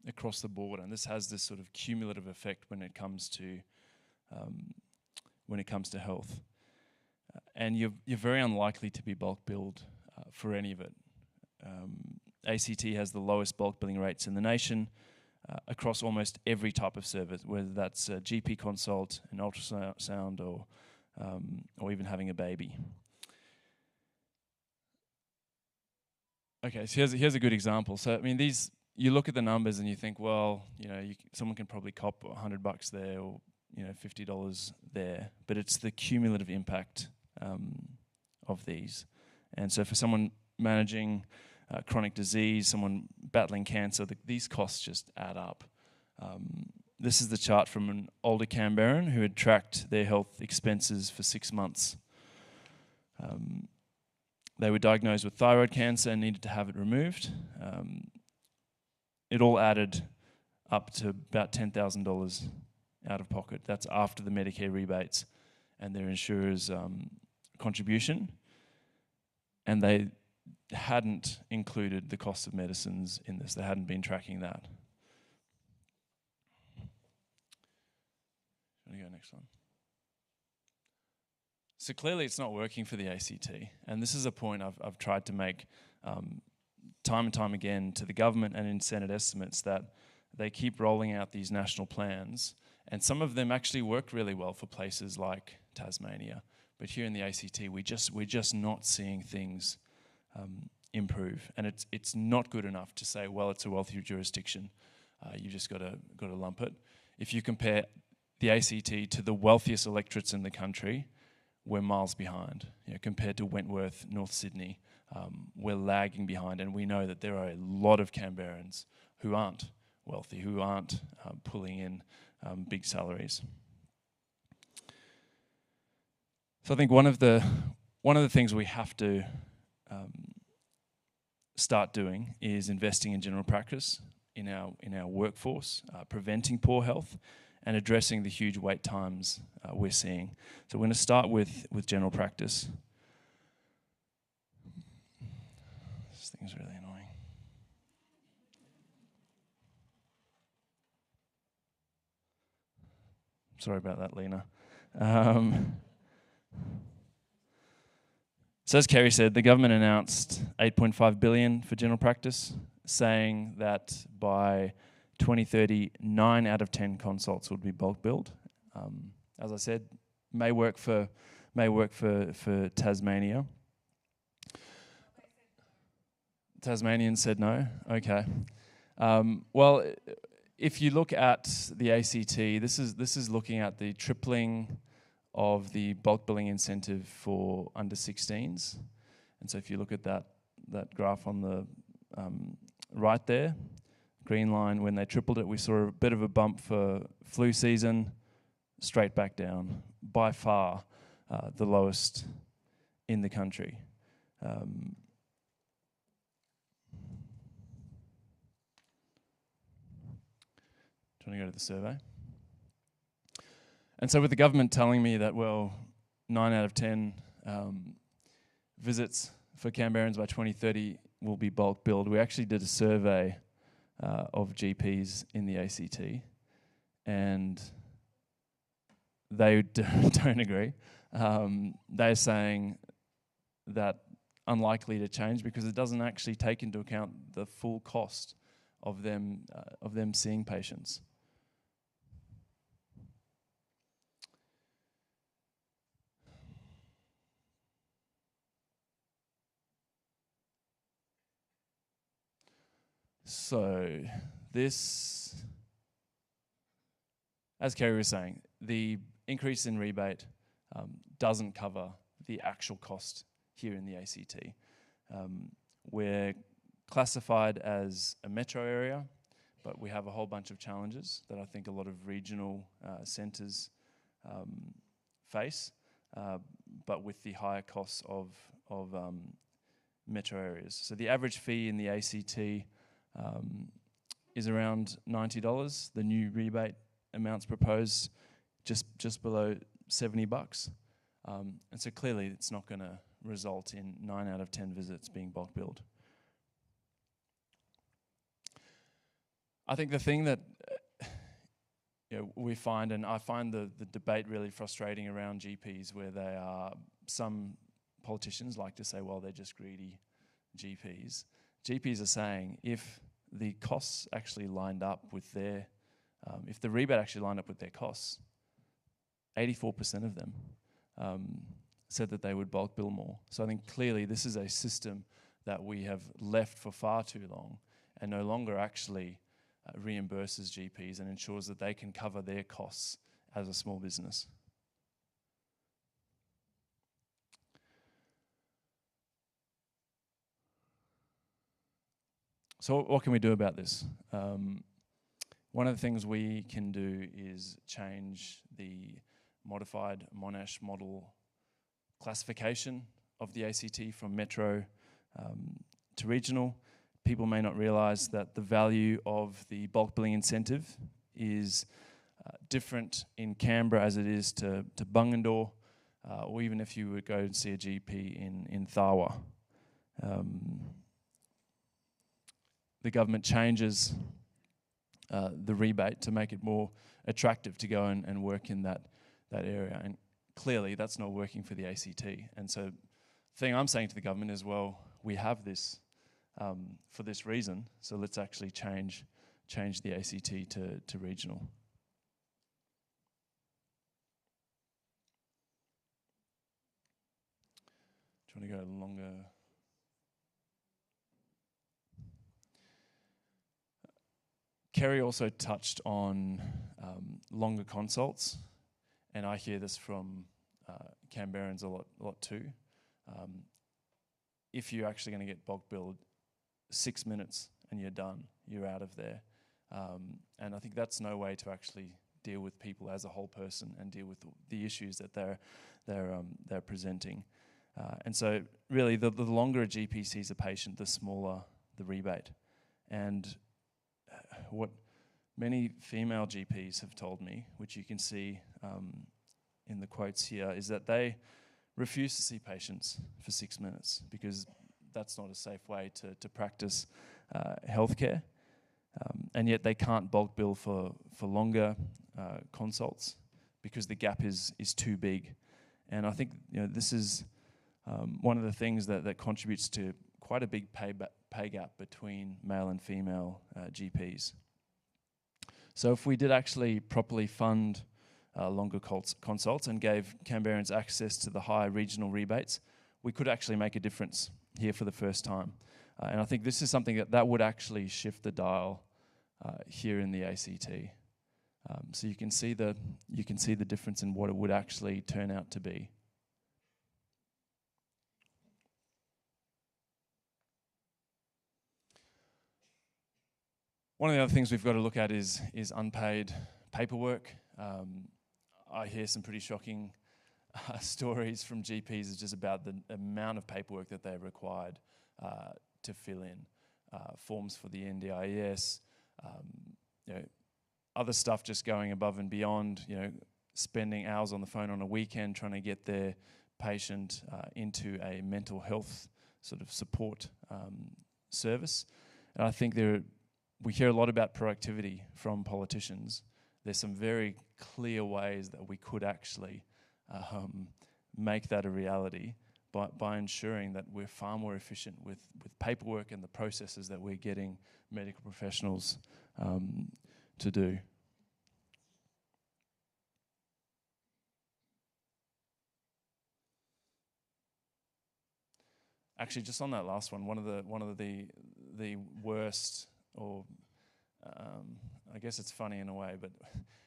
across the board, and this has this sort of cumulative effect when it comes to health. And you're very unlikely to be bulk billed for any of it. ACT has the lowest bulk billing rates in the nation across almost every type of service, whether that's a GP consult, an ultrasound, or even having a baby. Okay, so here's a good example. So I mean, you look at the numbers and you think, well, someone can probably cop $100 there, or $50 there, but it's the cumulative impact of these. And so for someone managing chronic disease, someone battling cancer, these costs just add up. This is the chart from an older Canberran who had tracked their health expenses for 6 months. They were diagnosed with thyroid cancer and needed to have it removed. It all added up to about $10,000 out of pocket. That's after the Medicare rebates and their insurer's contribution. And they hadn't included the cost of medicines in this. They hadn't been tracking that. Let me go next one. So clearly it's not working for the ACT. And this is a point I've tried to make time and time again to the government and in Senate estimates, that they keep rolling out these national plans. And some of them actually work really well for places like Tasmania. But here in the ACT, we're just not seeing things improve. And it's not good enough to say, well, it's a wealthier jurisdiction. You've just got to lump it. If you compare the ACT to the wealthiest electorates in the country, we're miles behind. Compared to Wentworth, North Sydney, we're lagging behind. And we know that there are a lot of Canberrans who aren't wealthy, who aren't pulling in big salaries. So I think one of the things we have to start doing is investing in general practice in our workforce, preventing poor health, and addressing the huge wait times we're seeing. So we're going to start with general practice. This thing's really annoying. Sorry about that, Lena. So as Kerry said, the government announced $8.5 billion for general practice, saying that by 2030, 9 out of 10 consults would be bulk billed. As I said, may work for Tasmania. Tasmanians said no. Okay. Well, if you look at the ACT, this is looking at the tripling of the bulk billing incentive for under 16s. And so if you look at that graph on the right there, green line, when they tripled it, we saw a bit of a bump for flu season, straight back down, by far the lowest in the country. Do you want to go to the survey? And so with the government telling me that, well, 9 out of 10 visits for Canberrans by 2030 will be bulk billed, we actually did a survey of GPs in the ACT, and they don't agree. They're saying that unlikely to change because it doesn't actually take into account the full cost of them seeing patients. So this, as Kerry was saying, the increase in rebate doesn't cover the actual cost here in the ACT. We're classified as a metro area, but we have a whole bunch of challenges that I think a lot of regional centres face, but with the higher costs of metro areas. So the average fee in the ACT is around $90. The new rebate amounts proposed just below $70. And so clearly it's not going to result in 9 out of 10 visits being bulk billed. I think the thing that we find, and I find the debate really frustrating around GPs, where they are, some politicians like to say, well, they're just greedy GPs. GPs are saying if the costs actually lined up with their, if the rebate actually lined up with their costs, 84% of them said that they would bulk bill more. So I think clearly this is a system that we have left for far too long and no longer actually reimburses GPs and ensures that they can cover their costs as a small business. So what can we do about this? One of the things we can do is change the modified Monash model classification of the ACT from metro to regional. People may not realise that the value of the bulk billing incentive is different in Canberra as it is to Bungendore, or even if you would go and see a GP in Tharwa. The government changes the rebate to make it more attractive to go and work in that area. And clearly that's not working for the ACT. And so the thing I'm saying to the government is, well, we have this for this reason, so let's actually change the ACT to regional. Do you want to go longer? Kerry also touched on longer consults, and I hear this from Canberrans a lot too. If you're actually going to get bulk billed 6 minutes and you're done, you're out of there. And I think that's no way to actually deal with people as a whole person and deal with the issues that they're presenting. And so really the longer a GP sees a patient, the smaller the rebate. And what many female GPs have told me, which you can see in the quotes here, is that they refuse to see patients for 6 minutes because that's not a safe way to practice healthcare. And yet they can't bulk bill for longer consults because the gap is too big. And I think this is one of the things that contributes to quite a big pay gap between male and female GPs. So if we did actually properly fund longer consults and gave Canberrans access to the high regional rebates, we could actually make a difference here for the first time. And I think this is something that would actually shift the dial here in the ACT. So you can see the difference in what it would actually turn out to be. One of the other things we've got to look at is unpaid paperwork. I hear some pretty shocking stories from GPs just about the amount of paperwork that they're required to fill in. Forms for the NDIS, other stuff just going above and beyond, spending hours on the phone on a weekend trying to get their patient into a mental health sort of support service. And I think we hear a lot about proactivity from politicians, there's some very clear ways that we could actually make that a reality by ensuring that we're far more efficient with paperwork and the processes that we're getting medical professionals to do. Actually, just on that last one, one of the worst, or I guess it's funny in a way, but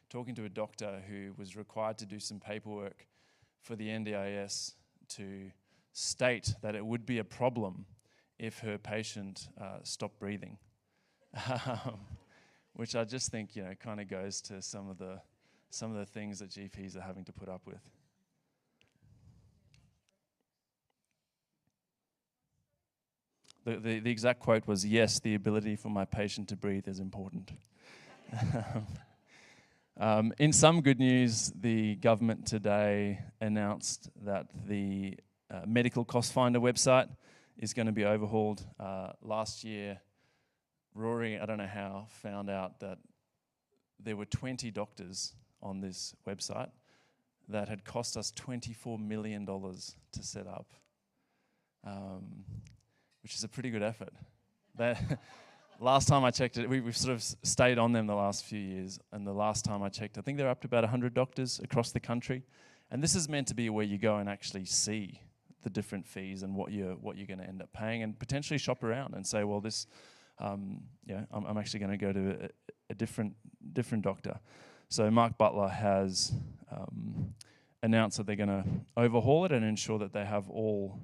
talking to a doctor who was required to do some paperwork for the NDIS to state that it would be a problem if her patient stopped breathing, which I just think kind of goes to some of the things that GPs are having to put up with. The exact quote was, "Yes, the ability for my patient to breathe is important." In some good news, the government today announced that the Medical Cost Finder website is going to be overhauled. Last year, Rory, I don't know how, found out that there were 20 doctors on this website that had cost us $24 million to set up. Which is a pretty good effort. Last time I checked it, we've sort of stayed on them the last few years, and the last time I checked, I think they're up to about 100 doctors across the country. And this is meant to be where you go and actually see the different fees and what you're going to end up paying, and potentially shop around and say, well, this, I'm actually going to go to a different doctor. So Mark Butler has announced that they're going to overhaul it and ensure that they have all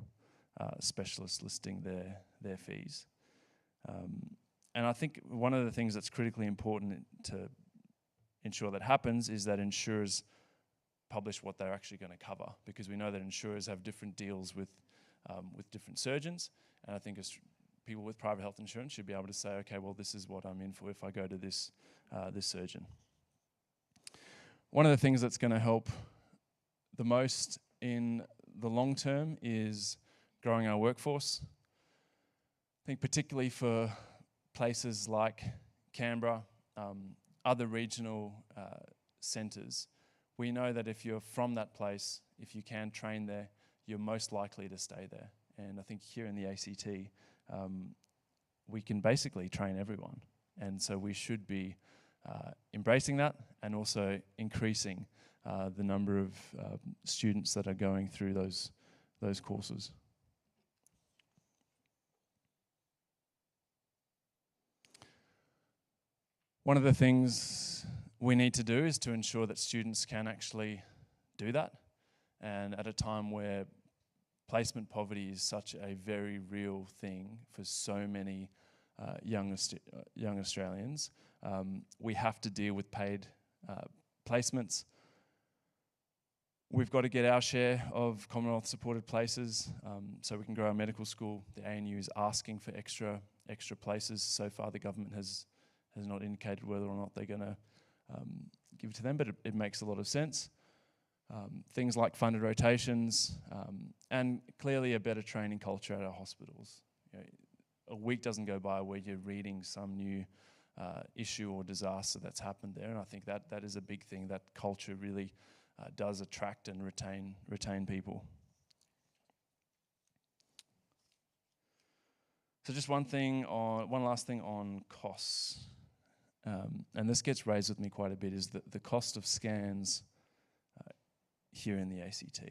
specialists listing their fees. And I think one of the things that's critically important to ensure that happens is that insurers publish what they're actually going to cover, because we know that insurers have different deals with different surgeons, and I think as people with private health insurance should be able to say, okay, well, this is what I'm in for if I go to this surgeon. One of the things that's going to help the most in the long term is growing our workforce. I think particularly for places like Canberra, other regional centres, we know that if you're from that place, if you can train there, you're most likely to stay there. And I think here in the ACT, we can basically train everyone. And so we should be embracing that and also increasing the number of students that are going through those courses. One of the things we need to do is to ensure that students can actually do that. And at a time where placement poverty is such a very real thing for so many young Australians, we have to deal with paid placements. We've got to get our share of Commonwealth supported places so we can grow our medical school. The ANU is asking for extra places. So far the government has not indicated whether or not they're going to give it to them, but it makes a lot of sense. Things like funded rotations and clearly a better training culture at our hospitals. A week doesn't go by where you're reading some new issue or disaster that's happened there, and I think that is a big thing. That culture really does attract and retain people. So just one last thing on costs. And this gets raised with me quite a bit, is the cost of scans here in the ACT.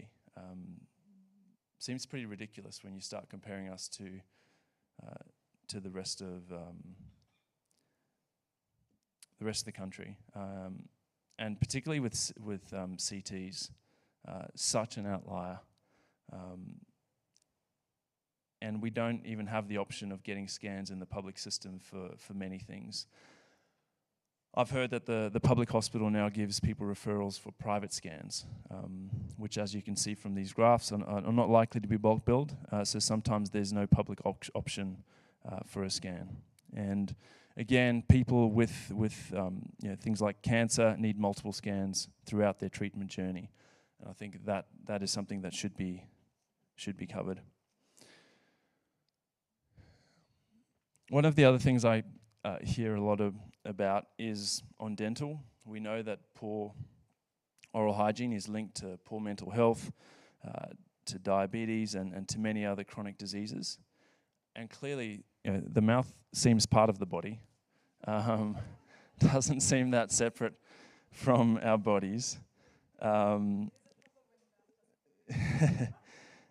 Seems pretty ridiculous when you start comparing us to the rest of the country, and particularly with CTs, such an outlier. And we don't even have the option of getting scans in the public system for many things. I've heard that the public hospital now gives people referrals for private scans, which, as you can see from these graphs, are not likely to be bulk billed. So sometimes there's no public option for a scan. And again, people with things like cancer need multiple scans throughout their treatment journey. And I think that is something that should be covered. One of the other things I hear a lot about is on dental. We know that poor oral hygiene is linked to poor mental health, to diabetes, and to many other chronic diseases. And clearly, the mouth seems part of the body. Doesn't seem that separate from our bodies.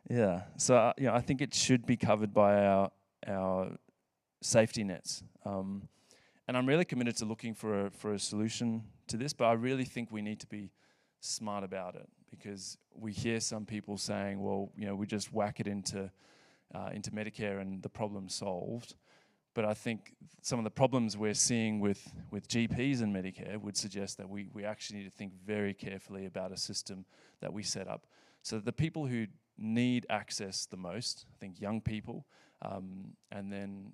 Yeah. So I think it should be covered by our safety nets. And I'm really committed to looking for a solution to this, but I really think we need to be smart about it, because we hear some people saying, well, we just whack it into Medicare and the problem's solved. But I think some of the problems we're seeing with GPs and Medicare would suggest that we actually need to think very carefully about a system that we set up so that the people who need access the most, I think young people, and then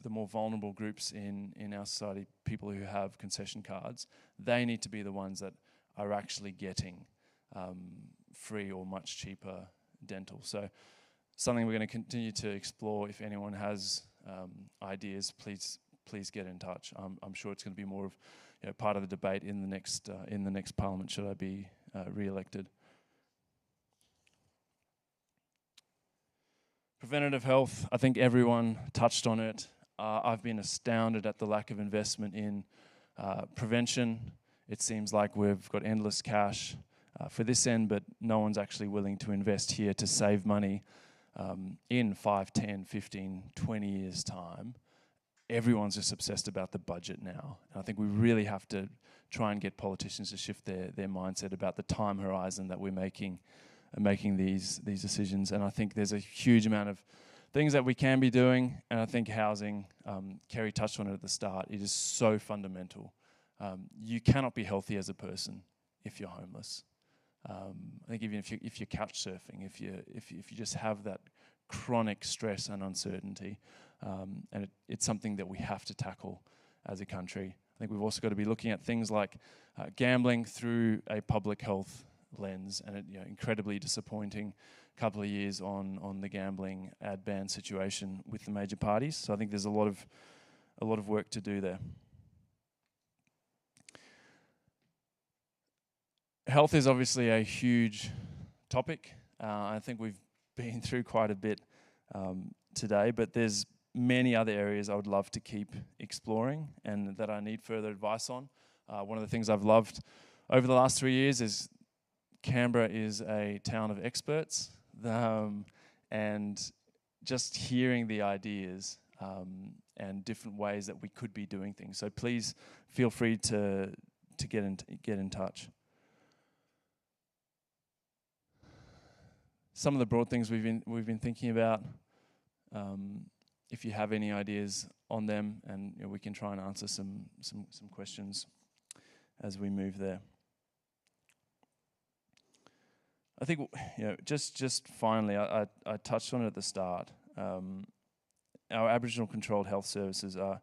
the more vulnerable groups in our society, people who have concession cards, they need to be the ones that are actually getting free or much cheaper dental. So something we're going to continue to explore. If anyone has ideas, please get in touch. I'm sure it's going to be more of part of the debate in the next Parliament should I be re-elected. Preventative health, I think everyone touched on it. I've been astounded at the lack of investment in prevention. It seems like we've got endless cash for this end, but no one's actually willing to invest here to save money in 5, 10, 15, 20 years' time. Everyone's just obsessed about the budget now. And I think we really have to try and get politicians to shift their mindset about the time horizon that we're making these decisions. And I think there's a huge amount of things that we can be doing, and I think housing, Kerry touched on it at the start, it is so fundamental. You cannot be healthy as a person if you're homeless. I think even if you're couch surfing, if you just have that chronic stress and uncertainty, and it's something that we have to tackle as a country. I think we've also got to be looking at things like gambling through a public health lens, and incredibly disappointing couple of years on the gambling ad ban situation with the major parties. So I think there's a lot of work to do there. Health is obviously a huge topic. I think we've been through quite a bit today, but there's many other areas I would love to keep exploring and that I need further advice on. One of the things I've loved over the last 3 years is Canberra is a town of experts, and just hearing the ideas and different ways that we could be doing things. So please feel free to get in touch. Some of the broad things we've been thinking about. If you have any ideas on them, and we can try and answer some questions as we move there. I think just finally, I touched on it at the start. Our Aboriginal controlled health services are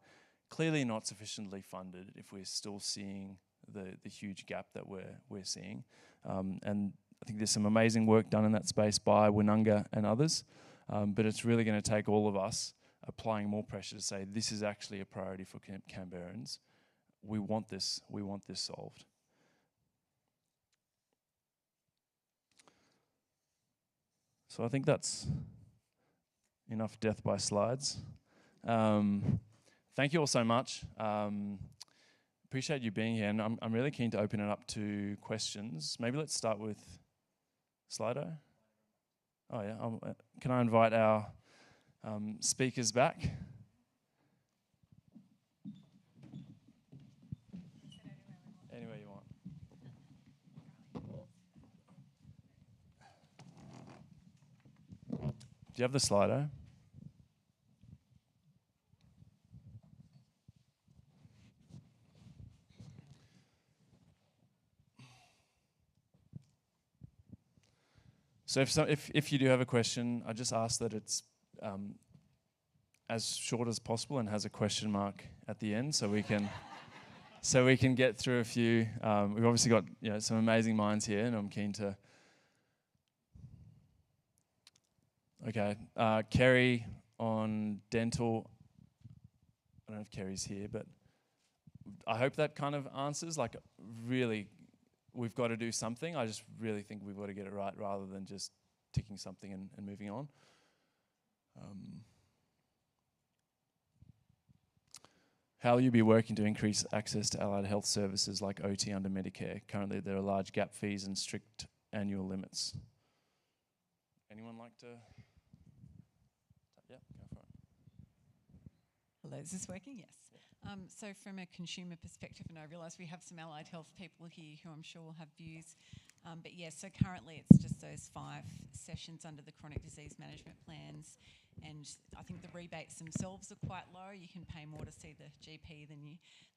clearly not sufficiently funded if we're still seeing the huge gap that we're seeing. And I think there's some amazing work done in that space by Woononga and others, but it's really going to take all of us applying more pressure to say this is actually a priority for Canberrans. We want this solved. So I think that's enough death by slides. Thank you all so much. Appreciate you being here, and I'm really keen to open it up to questions. Maybe let's start with Slido. Oh yeah, can I invite our speakers back? Anywhere you want. Do you have the Slido? So if you do have a question, I just ask that it's as short as possible and has a question mark at the end, so we can get through a few. We've obviously got some amazing minds here, and I'm keen to. Okay, Kerry on dental. I don't know if Kerry's here, but I hope that kind of answers. Like, really, we've got to do something. I just really think we've got to get it right rather than just ticking something and moving on. How will you be working to increase access to allied health services like OT under Medicare? Currently, there are large gap fees and strict annual limits. Anyone like to? Yeah, go for it. Hello, is this working? Yes. So from a consumer perspective, and I realise we have some allied health people here who I'm sure will have views, but yes, so currently it's just those 5 sessions under the chronic disease management plans, and I think the rebates themselves are quite low. You can pay more to see the GP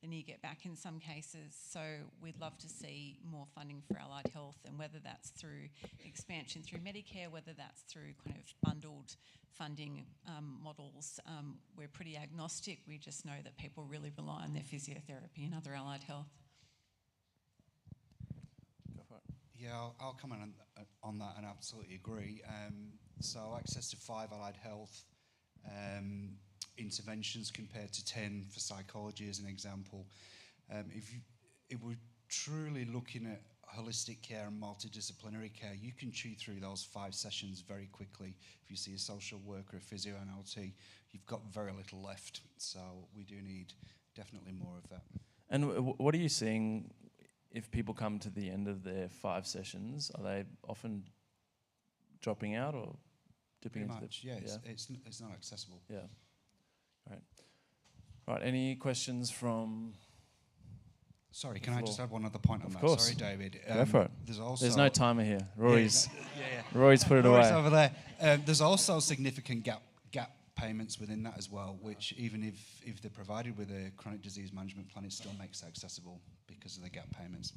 than you get back in some cases. So we'd love to see more funding for allied health, and whether that's through expansion through Medicare, whether that's through kind of bundled funding models, we're pretty agnostic. We just know that people really rely on their physiotherapy and other allied health. Go for it. Yeah, I'll comment on that and absolutely agree. So access to 5 allied health interventions compared to 10 for psychology as an example. If we're truly looking at holistic care and multidisciplinary care, you can chew through those 5 sessions very quickly. If you see a social worker, a physio, and OT, you've got very little left. So we do need definitely more of that. And what are you seeing if people come to the end of their 5 sessions? Are they often dropping out or dipping Pretty into much, it's not accessible. Yeah. Right. Any questions from? Sorry, can I just add one other point on that? Course. Sorry, David. Go for it. There's no timer here. Rory's yeah. Rory's put it Rory's away. over there. There's also significant gap payments within that as well, which even if they're provided with a chronic disease management plan, it still makes it accessible because of the gap payments.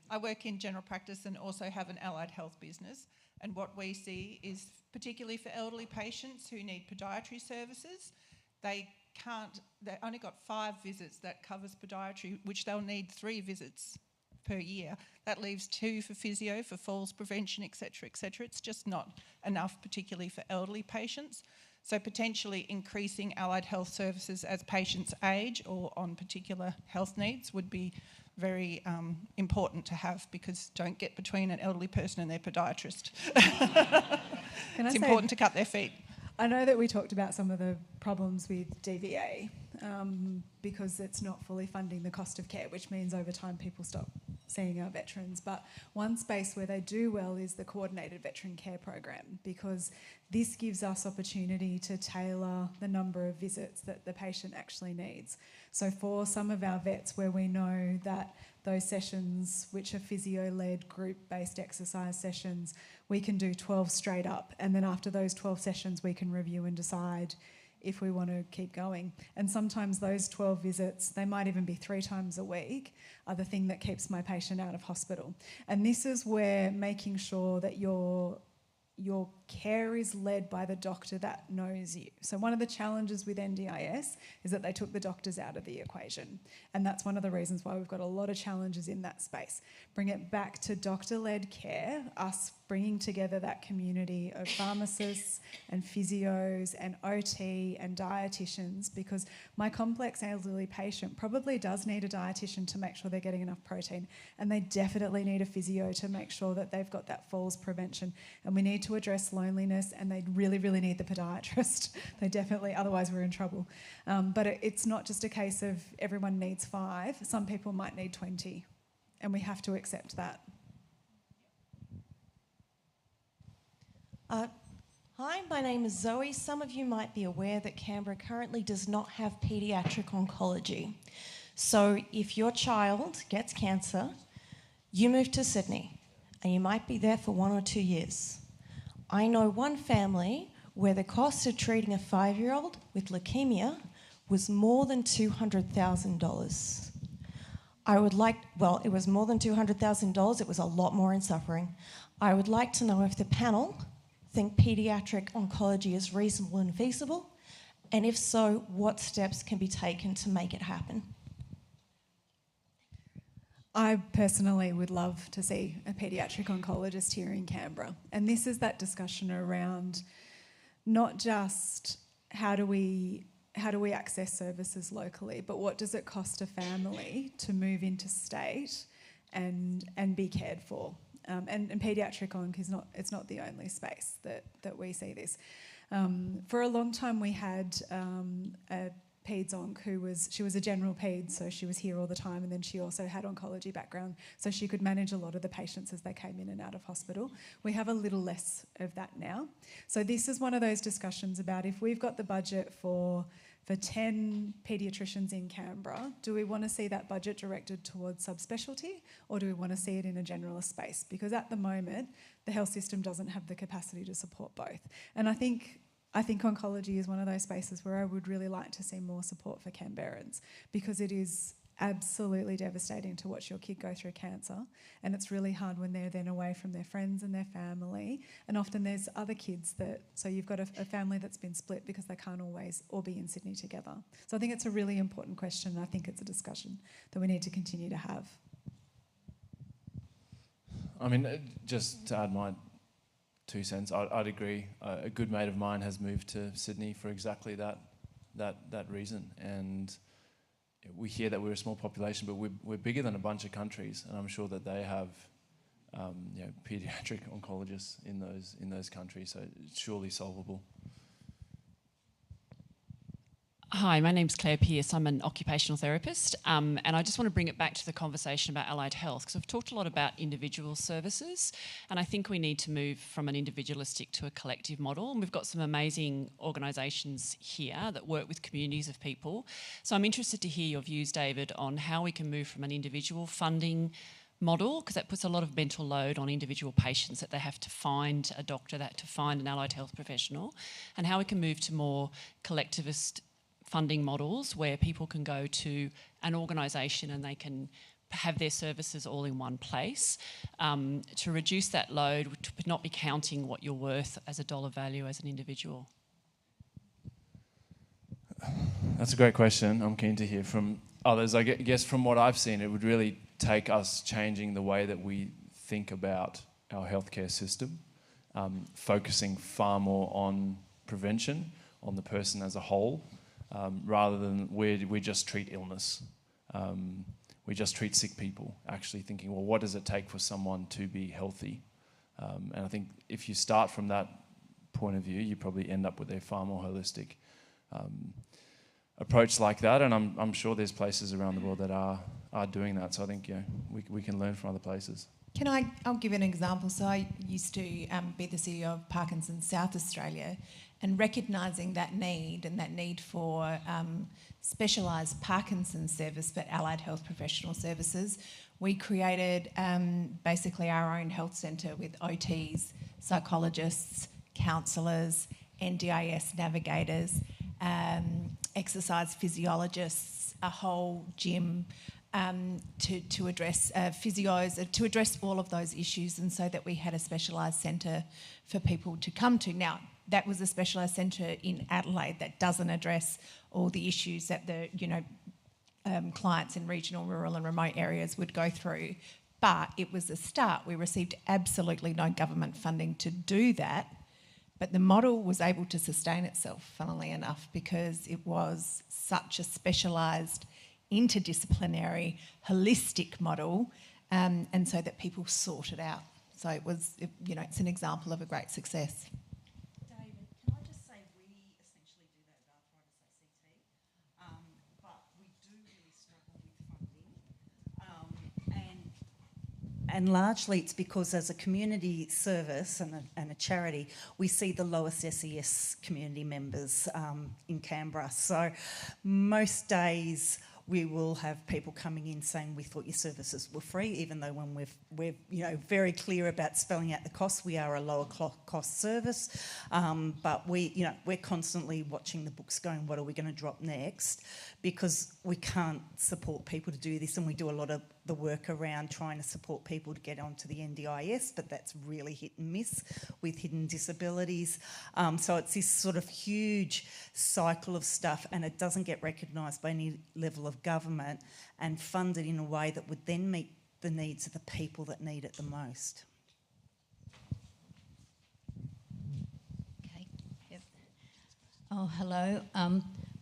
I work in general practice and also have an allied health business. And what we see is, particularly for elderly patients who need podiatry services, they only got 5 visits that covers podiatry, which they'll need 3 visits per year. That leaves 2 for physio, for falls prevention, etc., etc. It's just not enough, particularly for elderly patients. So potentially increasing allied health services as patients age or on particular health needs would be very important to have, because don't get between an elderly person and their podiatrist. It's important to cut their feet. I know that we talked about some of the problems with DVA because it's not fully funding the cost of care, which means over time people stop seeing our veterans. But one space where they do well is the coordinated veteran care program, because this gives us opportunity to tailor the number of visits that the patient actually needs. So for some of our vets where we know that those sessions, which are physio-led group-based exercise sessions, we can do 12 straight up, and then after those 12 sessions we can review and decide if we want to keep going. And sometimes those 12 visits, they might even be 3 times a week, are the thing that keeps my patient out of hospital. And this is where making sure that your care is led by the doctor that knows you. So one of the challenges with NDIS is that they took the doctors out of the equation. And that's one of the reasons why we've got a lot of challenges in that space. Bring it back to doctor-led care, us bringing together that community of pharmacists and physios and OT and dietitians, because my complex elderly patient probably does need a dietitian to make sure they're getting enough protein, and they definitely need a physio to make sure that they've got that falls prevention. And we need to address loneliness, and they really, really need the podiatrist. They definitely, otherwise we're in trouble. But it's not just a case of everyone needs 5. Some people might need 20, and we have to accept that. Hi, my name is Zoe. Some of you might be aware that Canberra currently does not have paediatric oncology. So if your child gets cancer, you move to Sydney and you might be there for 1 or 2 years. I know one family where the cost of treating a 5-year-old with leukemia was more than $200,000. It was more than $200,000. It was a lot more in suffering. I would like to know if the panel think paediatric oncology is reasonable and feasible, and if so, what steps can be taken to make it happen? I personally would love to see a paediatric oncologist here in Canberra. And this is that discussion around not just how do we access services locally, but what does it cost a family to move into state and be cared for? And paediatric onc is not the only space that we see this. For a long time we had a peds onc she was a general peds, so she was here all the time, and then she also had oncology background, so she could manage a lot of the patients as they came in and out of hospital. We have a little less of that now. So this is one of those discussions about if we've got the budget for 10 paediatricians in Canberra, do we want to see that budget directed towards subspecialty, or do we want to see it in a generalist space? Because at the moment, the health system doesn't have the capacity to support both. And I think oncology is one of those spaces where I would really like to see more support for Canberrans, because it is absolutely devastating to watch your kid go through cancer, and it's really hard when they're then away from their friends and their family, and often there's other kids so you've got a family that's been split because they can't always all be in Sydney together. So I think it's a really important question, and I think it's a discussion that we need to continue to have. I mean, just to add my 2 cents, I'd agree. A good mate of mine has moved to Sydney for exactly that reason, and we hear that we're a small population, but we're bigger than a bunch of countries, and I'm sure that they have paediatric oncologists in those countries, so it's surely solvable. Hi, my name's Claire Pearce. I'm an occupational therapist, and I just want to bring it back to the conversation about allied health, because I've talked a lot about individual services, and I think we need to move from an individualistic to a collective model, and we've got some amazing organisations here that work with communities of people. So I'm interested to hear your views, David, on how we can move from an individual funding model, because that puts a lot of mental load on individual patients, that they have to find a doctor, that to find an allied health professional, and how we can move to more collectivist funding models where people can go to an organisation and they can have their services all in one place, to reduce that load, to not be counting what you're worth as a dollar value as an individual. That's a great question. I'm keen to hear from others. I guess from what I've seen, it would really take us changing the way that we think about our healthcare system, focusing far more on prevention, on the person as a whole, rather than where we just treat illness. We just treat sick people, actually thinking, well, what does it take for someone to be healthy? And I think if you start from that point of view, you probably end up with a far more holistic approach like that. And I'm sure there's places around the world that are doing that. So I think we can learn from other places. I'll give an example. So I used to be the CEO of Parkinson's South Australia, and recognising that need for specialised Parkinson's service but allied health professional services, we created basically our own health centre with OTs, psychologists, counsellors, NDIS navigators, exercise physiologists, a whole gym, to address physios, to address all of those issues, and so that we had a specialised centre for people to come to. Now, that was a specialised centre in Adelaide that doesn't address all the issues that the clients in regional, rural and remote areas would go through, but it was a start. We received absolutely no government funding to do that, but the model was able to sustain itself, funnily enough, because it was such a specialised, interdisciplinary, holistic model, and so that people sought it out. So it's an example of a great success. David, can I just say we essentially do that with arthritis ACT, but we do really struggle with funding, and largely it's because as a community service and a charity, we see the lowest SES community members in Canberra. So most days we will have people coming in saying, we thought your services were free, even though when we're very clear about spelling out the costs, we are a lower cost service. But we're constantly watching the books going, what are we going to drop next? Because we can't support people to do this, and we do a lot of the work around trying to support people to get onto the NDIS, but that's really hit and miss with hidden disabilities. So it's this sort of huge cycle of stuff, and it doesn't get recognised by any level of government and funded in a way that would then meet the needs of the people that need it the most. Okay. Yep. Oh, hello.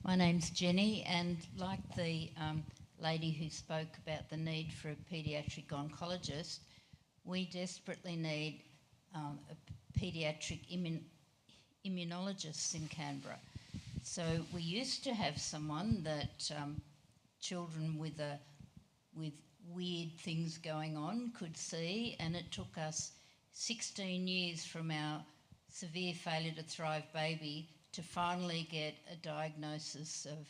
My name's Jenny, and like the lady who spoke about the need for a paediatric oncologist, we desperately need a paediatric immunologist in Canberra. So we used to have someone that children with weird things going on could see, and it took us 16 years from our severe failure to thrive baby to finally get a diagnosis of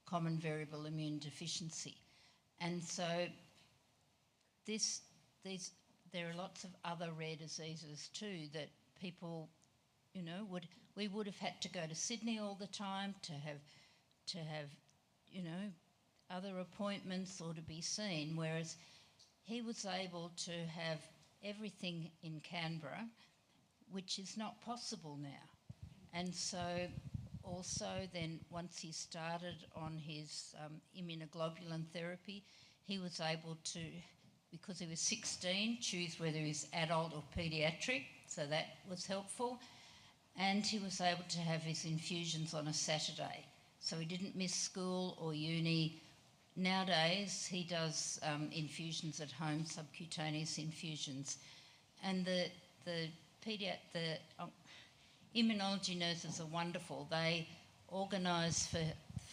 common variable immune deficiency. And so there are lots of other rare diseases too that people, you know, we would have had to go to Sydney all the time to have, you know, other appointments or to be seen, whereas he was able to have everything in Canberra, which is not possible now. And so also then once he started on his immunoglobulin therapy, he was able to, because he was 16, choose whether he's adult or paediatric, so that was helpful. And he was able to have his infusions on a Saturday, so he didn't miss school or uni. Nowadays he does infusions at home, subcutaneous infusions, and the immunology nurses are wonderful. They organise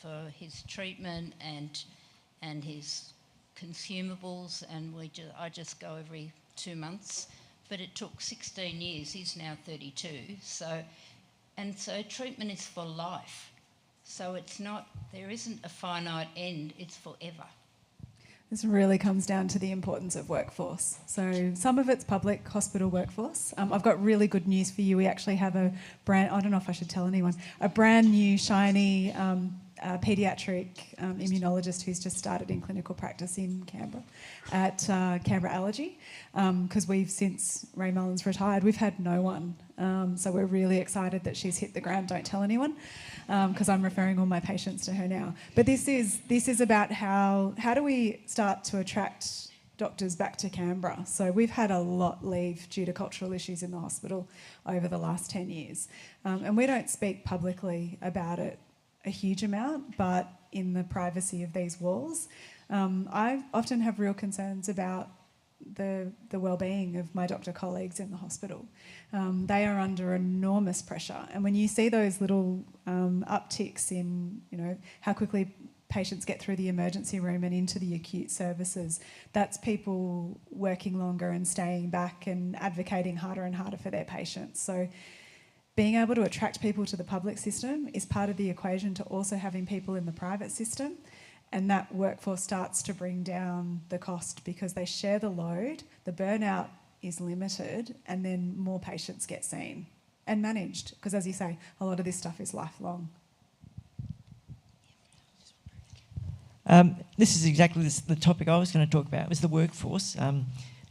for his treatment and his consumables, and I just go every 2 months. But it took 16 years. He's now 32. So treatment is for life. So it's not, there isn't a finite end, it's forever. This really comes down to the importance of workforce. So some of it's public hospital workforce. I've got really good news for you. We actually have I don't know if I should tell anyone, a brand new shiny paediatric immunologist who's just started in clinical practice in Canberra at Canberra Allergy, because since Ray Mullen's retired, we've had no one. So we're really excited that she's hit the ground. Don't tell anyone, because I'm referring all my patients to her now. But this is about how do we start to attract doctors back to Canberra. So we've had a lot leave due to cultural issues in the hospital over the last 10 years. And we don't speak publicly about it a huge amount, but in the privacy of these walls, I often have real concerns about the well-being of my doctor colleagues in the hospital. They are under enormous pressure, and when you see those little upticks in, you know, how quickly patients get through the emergency room and into the acute services, that's people working longer and staying back and advocating harder and harder for their patients. So being able to attract people to the public system is part of the equation to also having people in the private system, and that workforce starts to bring down the cost because they share the load, the burnout is limited, and then more patients get seen and managed, because as you say, a lot of this stuff is lifelong. This is exactly the topic I was going to talk about, was the workforce.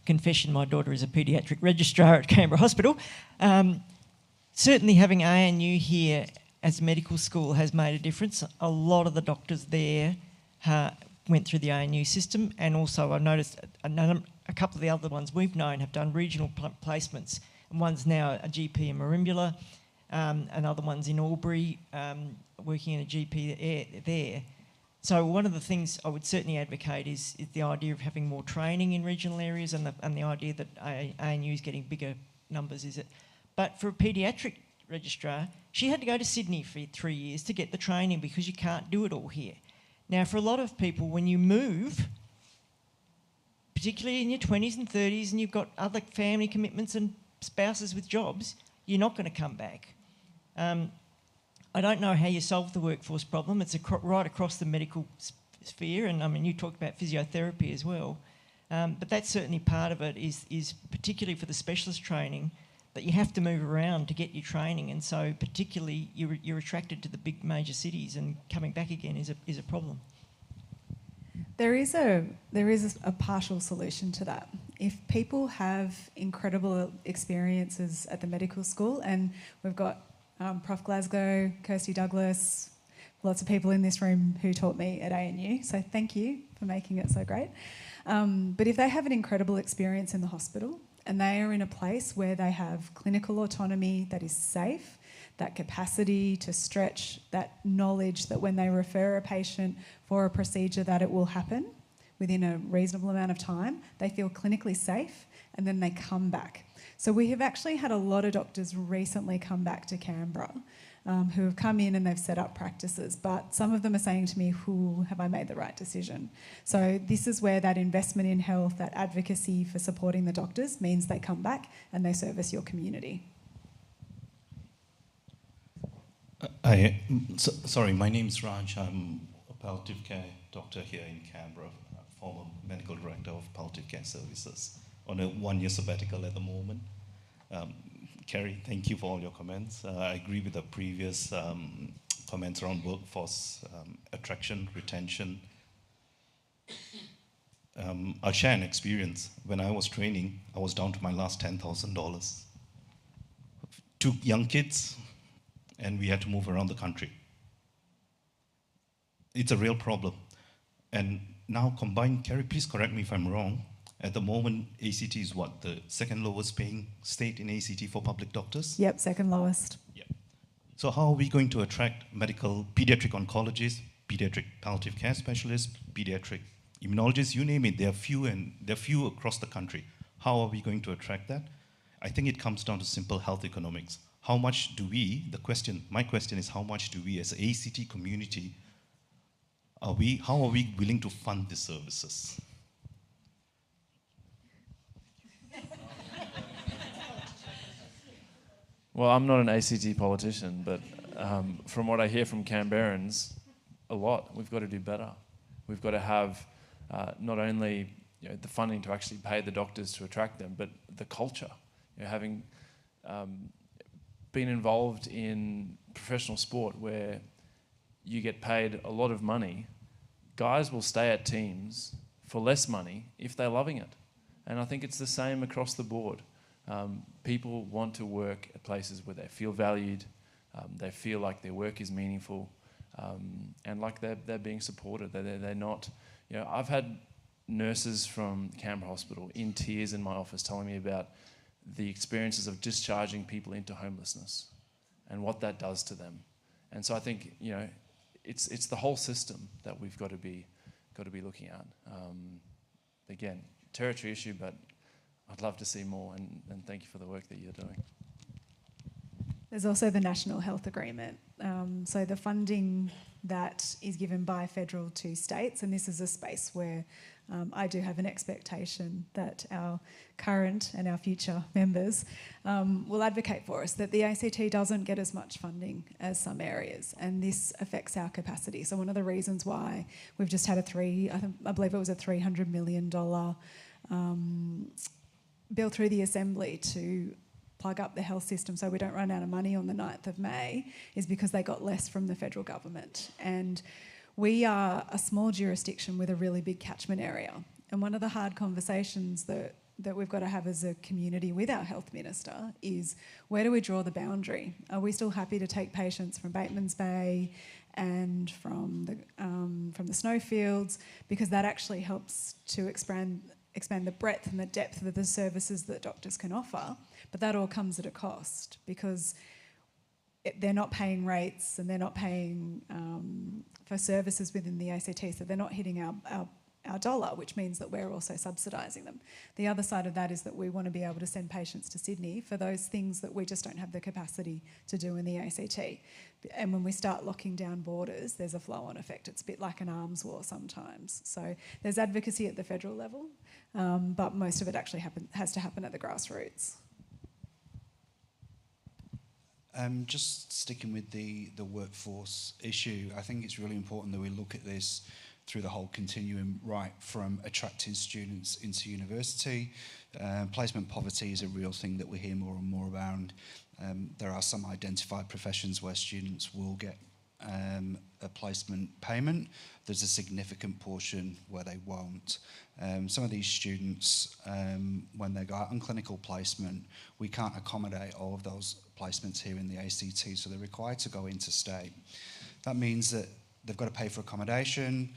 Confession, my daughter is a paediatric registrar at Canberra Hospital. Certainly having ANU here as a medical school has made a difference. A lot of the doctors there went through the ANU system, and also I noticed a couple of the other ones we've known have done regional placements, and one's now a GP in Merimbula, another one's in Albury, working in a GP there. So one of the things I would certainly advocate is the idea of having more training in regional areas, and the idea that ANU is getting bigger numbers, is it? But for a paediatric registrar, she had to go to Sydney for 3 years to get the training because you can't do it all here. Now, for a lot of people, when you move, particularly in your 20s and 30s, and you've got other family commitments and spouses with jobs, you're not going to come back. I don't know how you solve the workforce problem. It's right across the medical sphere, and I mean, you talked about physiotherapy as well. But that's certainly part of it, is particularly for the specialist training, that you have to move around to get your training, and so particularly you're attracted to the big major cities, and coming back again is a problem. There is a partial solution to that. If people have incredible experiences at the medical school, and we've got Prof Glasgow, Kirsty Douglas, lots of people in this room who taught me at ANU, so thank you for making it so great. But if they have an incredible experience in the hospital and they are in a place where they have clinical autonomy that is safe, that capacity to stretch, that knowledge that when they refer a patient for a procedure that it will happen within a reasonable amount of time, they feel clinically safe and then they come back. So we have actually had a lot of doctors recently come back to Canberra who have come in and they've set up practices, but some of them are saying to me, have I made the right decision? So this is where that investment in health, that advocacy for supporting the doctors means they come back and they service your community. Sorry, my name's Raj. I'm a palliative care doctor here in Canberra, former medical director of palliative care services, on a one-year sabbatical at the moment. Kerry, thank you for all your comments. I agree with the previous comments around workforce attraction, retention. I'll share an experience. When I was training, I was down to my last $10,000. 2 young kids, and we had to move around the country. It's a real problem. And now combined, Kerry, please correct me if I'm wrong. At the moment, ACT is what, the second lowest paying state in ACT for public doctors? Yep, second lowest. Yep. So how are we going to attract pediatric oncologists, pediatric palliative care specialists, pediatric immunologists, you name it, there are few across the country. How are we going to attract that? I think it comes down to simple health economics. How much do we, my question is, how much do we as an ACT community, how are we willing to fund the services? Well, I'm not an ACT politician, but from what I hear from Canberrans, a lot. We've got to do better. We've got to have not only the funding to actually pay the doctors to attract them, but the culture. Having been involved in professional sport where you get paid a lot of money, guys will stay at teams for less money if they're loving it. And I think it's the same across the board. People want to work at places where they feel valued, they feel like their work is meaningful, and like they're being supported. They're not, I've had nurses from Canberra Hospital in tears in my office telling me about the experiences of discharging people into homelessness and what that does to them. And so I think, it's the whole system that we've got to be looking at. Again, territory issue, but I'd love to see more, and thank you for the work that you're doing. There's also the National Health Agreement. So the funding that is given by federal to states, and this is a space where I do have an expectation that our current and our future members will advocate for us, that the ACT doesn't get as much funding as some areas, and this affects our capacity. So one of the reasons why we've just had I believe it was a $300 million bill through the Assembly to plug up the health system so we don't run out of money on the 9th of May is because they got less from the federal government. And we are a small jurisdiction with a really big catchment area. And one of the hard conversations that we've got to have as a community with our health minister is, where do we draw the boundary? Are we still happy to take patients from Bateman's Bay and from the snowfields? Because that actually helps to expand the breadth and the depth of the services that doctors can offer, but that all comes at a cost because they're not paying rates and they're not paying for services within the ACT, so they're not hitting our dollar, which means that we're also subsidising them. The other side of that is that we want to be able to send patients to Sydney for those things that we just don't have the capacity to do in the ACT. And when we start locking down borders, there's a flow-on effect. It's a bit like an arms war sometimes. So there's advocacy at the federal level, but most of it actually has to happen at the grassroots. Just sticking with the workforce issue, I think it's really important that we look at this through the whole continuum, right from attracting students into university. Placement poverty is a real thing that we hear more and more about. There are some identified professions where students will get a placement payment. There's a significant portion where they won't. Some of these students, when they go out on clinical placement, we can't accommodate all of those placements here in the ACT, so they're required to go interstate. That means that they've got to pay for accommodation.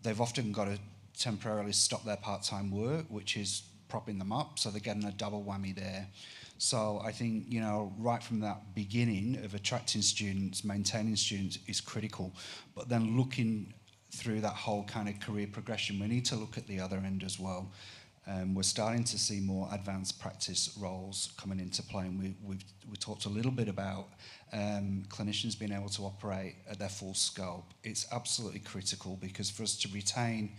They've often got to temporarily stop their part-time work, which is propping them up, so they're getting a double whammy there. So I think, you know, right from that beginning of attracting students, maintaining students is critical, but then looking through that whole kind of career progression, we need to look at the other end as well. We're starting to see more advanced practice roles coming into play, and we talked a little bit about clinicians being able to operate at their full scope. It's absolutely critical, because for us to retain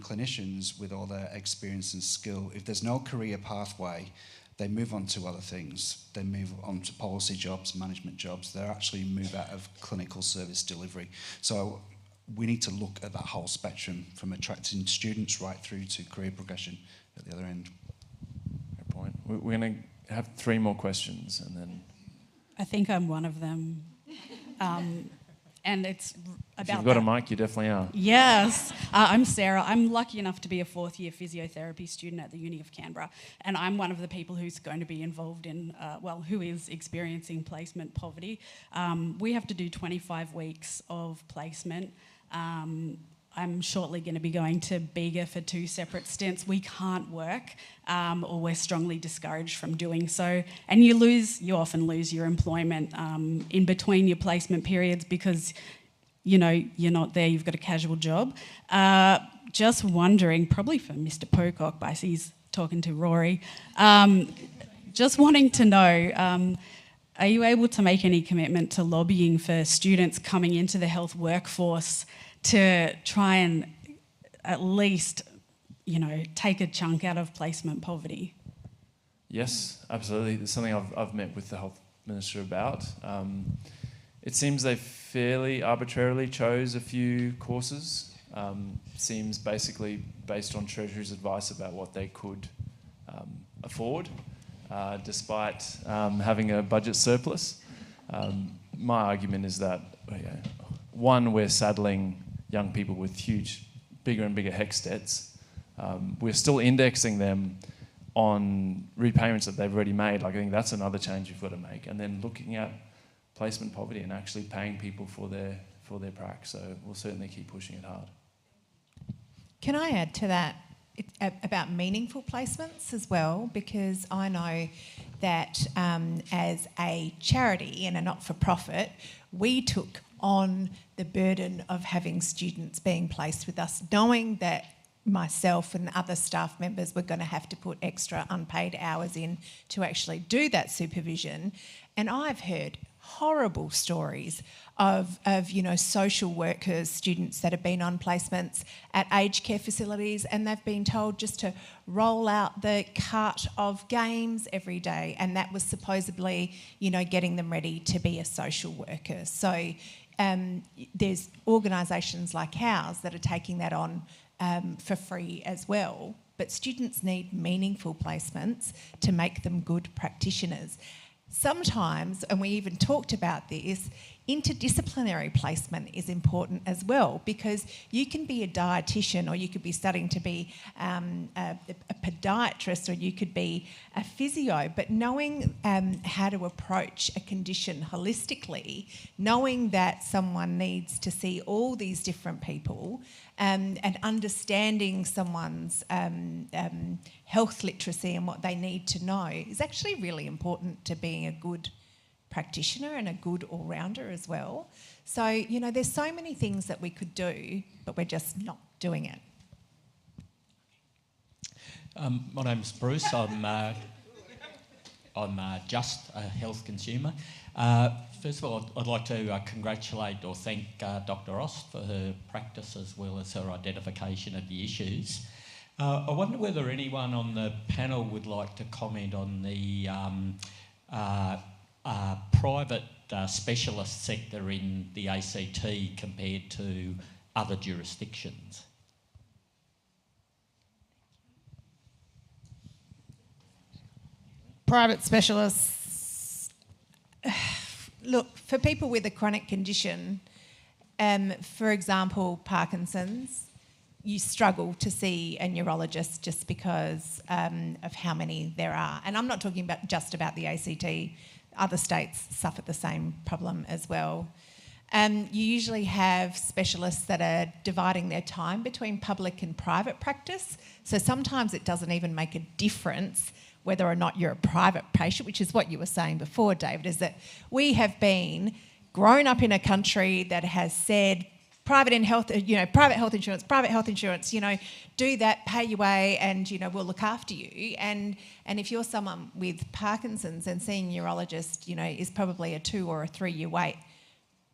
clinicians with all their experience and skill, if there's no career pathway, they move on to other things. They move on to policy jobs, management jobs. They actually move out of clinical service delivery. So we need to look at that whole spectrum, from attracting students right through to career progression at the other end. Good point. We're going to have 3 more questions, and then... I think I'm one of them. And it's about... If you've got a mic, you definitely are. Yes. I'm Sarah. I'm lucky enough to be a 4th-year physiotherapy student at the Uni of Canberra, and I'm one of the people who's going to be involved in, who is experiencing placement poverty. We have to do 25 weeks of placement. I'm shortly going to be going to Bega for 2 separate stints. We can't work, or we're strongly discouraged from doing so. And you often lose your employment in between your placement periods, because, you know, you're not there, you've got a casual job. Just wondering, probably for Mr. Pocock, but he's talking to Rory, just wanting to know, are you able to make any commitment to lobbying for students coming into the health workforce to try and at least, you know, take a chunk out of placement poverty? Yes, absolutely. It's something I've met with the health minister about. It seems they fairly arbitrarily chose a few courses. Seems basically based on Treasury's advice about what they could afford, despite having a budget surplus. My argument is that, one, we're saddling young people with bigger and bigger HECS debts. We're still indexing them on repayments that they've already made. Like, I think that's another change we've got to make. And then looking at placement poverty and actually paying people for their prac. So we'll certainly keep pushing it hard. Can I add to that about meaningful placements as well? Because I know that as a charity and a not-for-profit, we took on the burden of having students being placed with us, knowing that myself and other staff members were going to have to put extra unpaid hours in to actually do that supervision. And I've heard horrible stories of social workers, students that have been on placements at aged care facilities, and they've been told just to roll out the cart of games every day, and that was supposedly, getting them ready to be a social worker. So there's organisations like ours that are taking that on for free as well. But students need meaningful placements to make them good practitioners. Sometimes, and we even talked about this, interdisciplinary placement is important as well, because you can be a dietitian, or you could be studying to be a podiatrist, or you could be a physio, but knowing how to approach a condition holistically, knowing that someone needs to see all these different people, and understanding someone's health literacy and what they need to know is actually really important to being a good practitioner and a good all-rounder as well. So, there's so many things that we could do, but we're just not doing it. My name's Bruce. I'm just a health consumer. First of all, I'd like to congratulate or thank Dr. Ross for her practice as well as her identification of the issues. I wonder whether anyone on the panel would like to comment on the private specialist sector in the ACT compared to other jurisdictions. Private specialists, look, for people with a chronic condition, for example, Parkinson's, you struggle to see a neurologist just because of how many there are. And I'm not talking just about the ACT. Other states suffer the same problem as well. You usually have specialists that are dividing their time between public and private practice. So sometimes it doesn't even make a difference whether or not you're a private patient, which is what you were saying before, David, is that we have been grown up in a country that has said private health insurance, do that, pay your way, and, we'll look after you. And if you're someone with Parkinson's, and seeing a neurologist, is probably a 2 or a 3 year wait,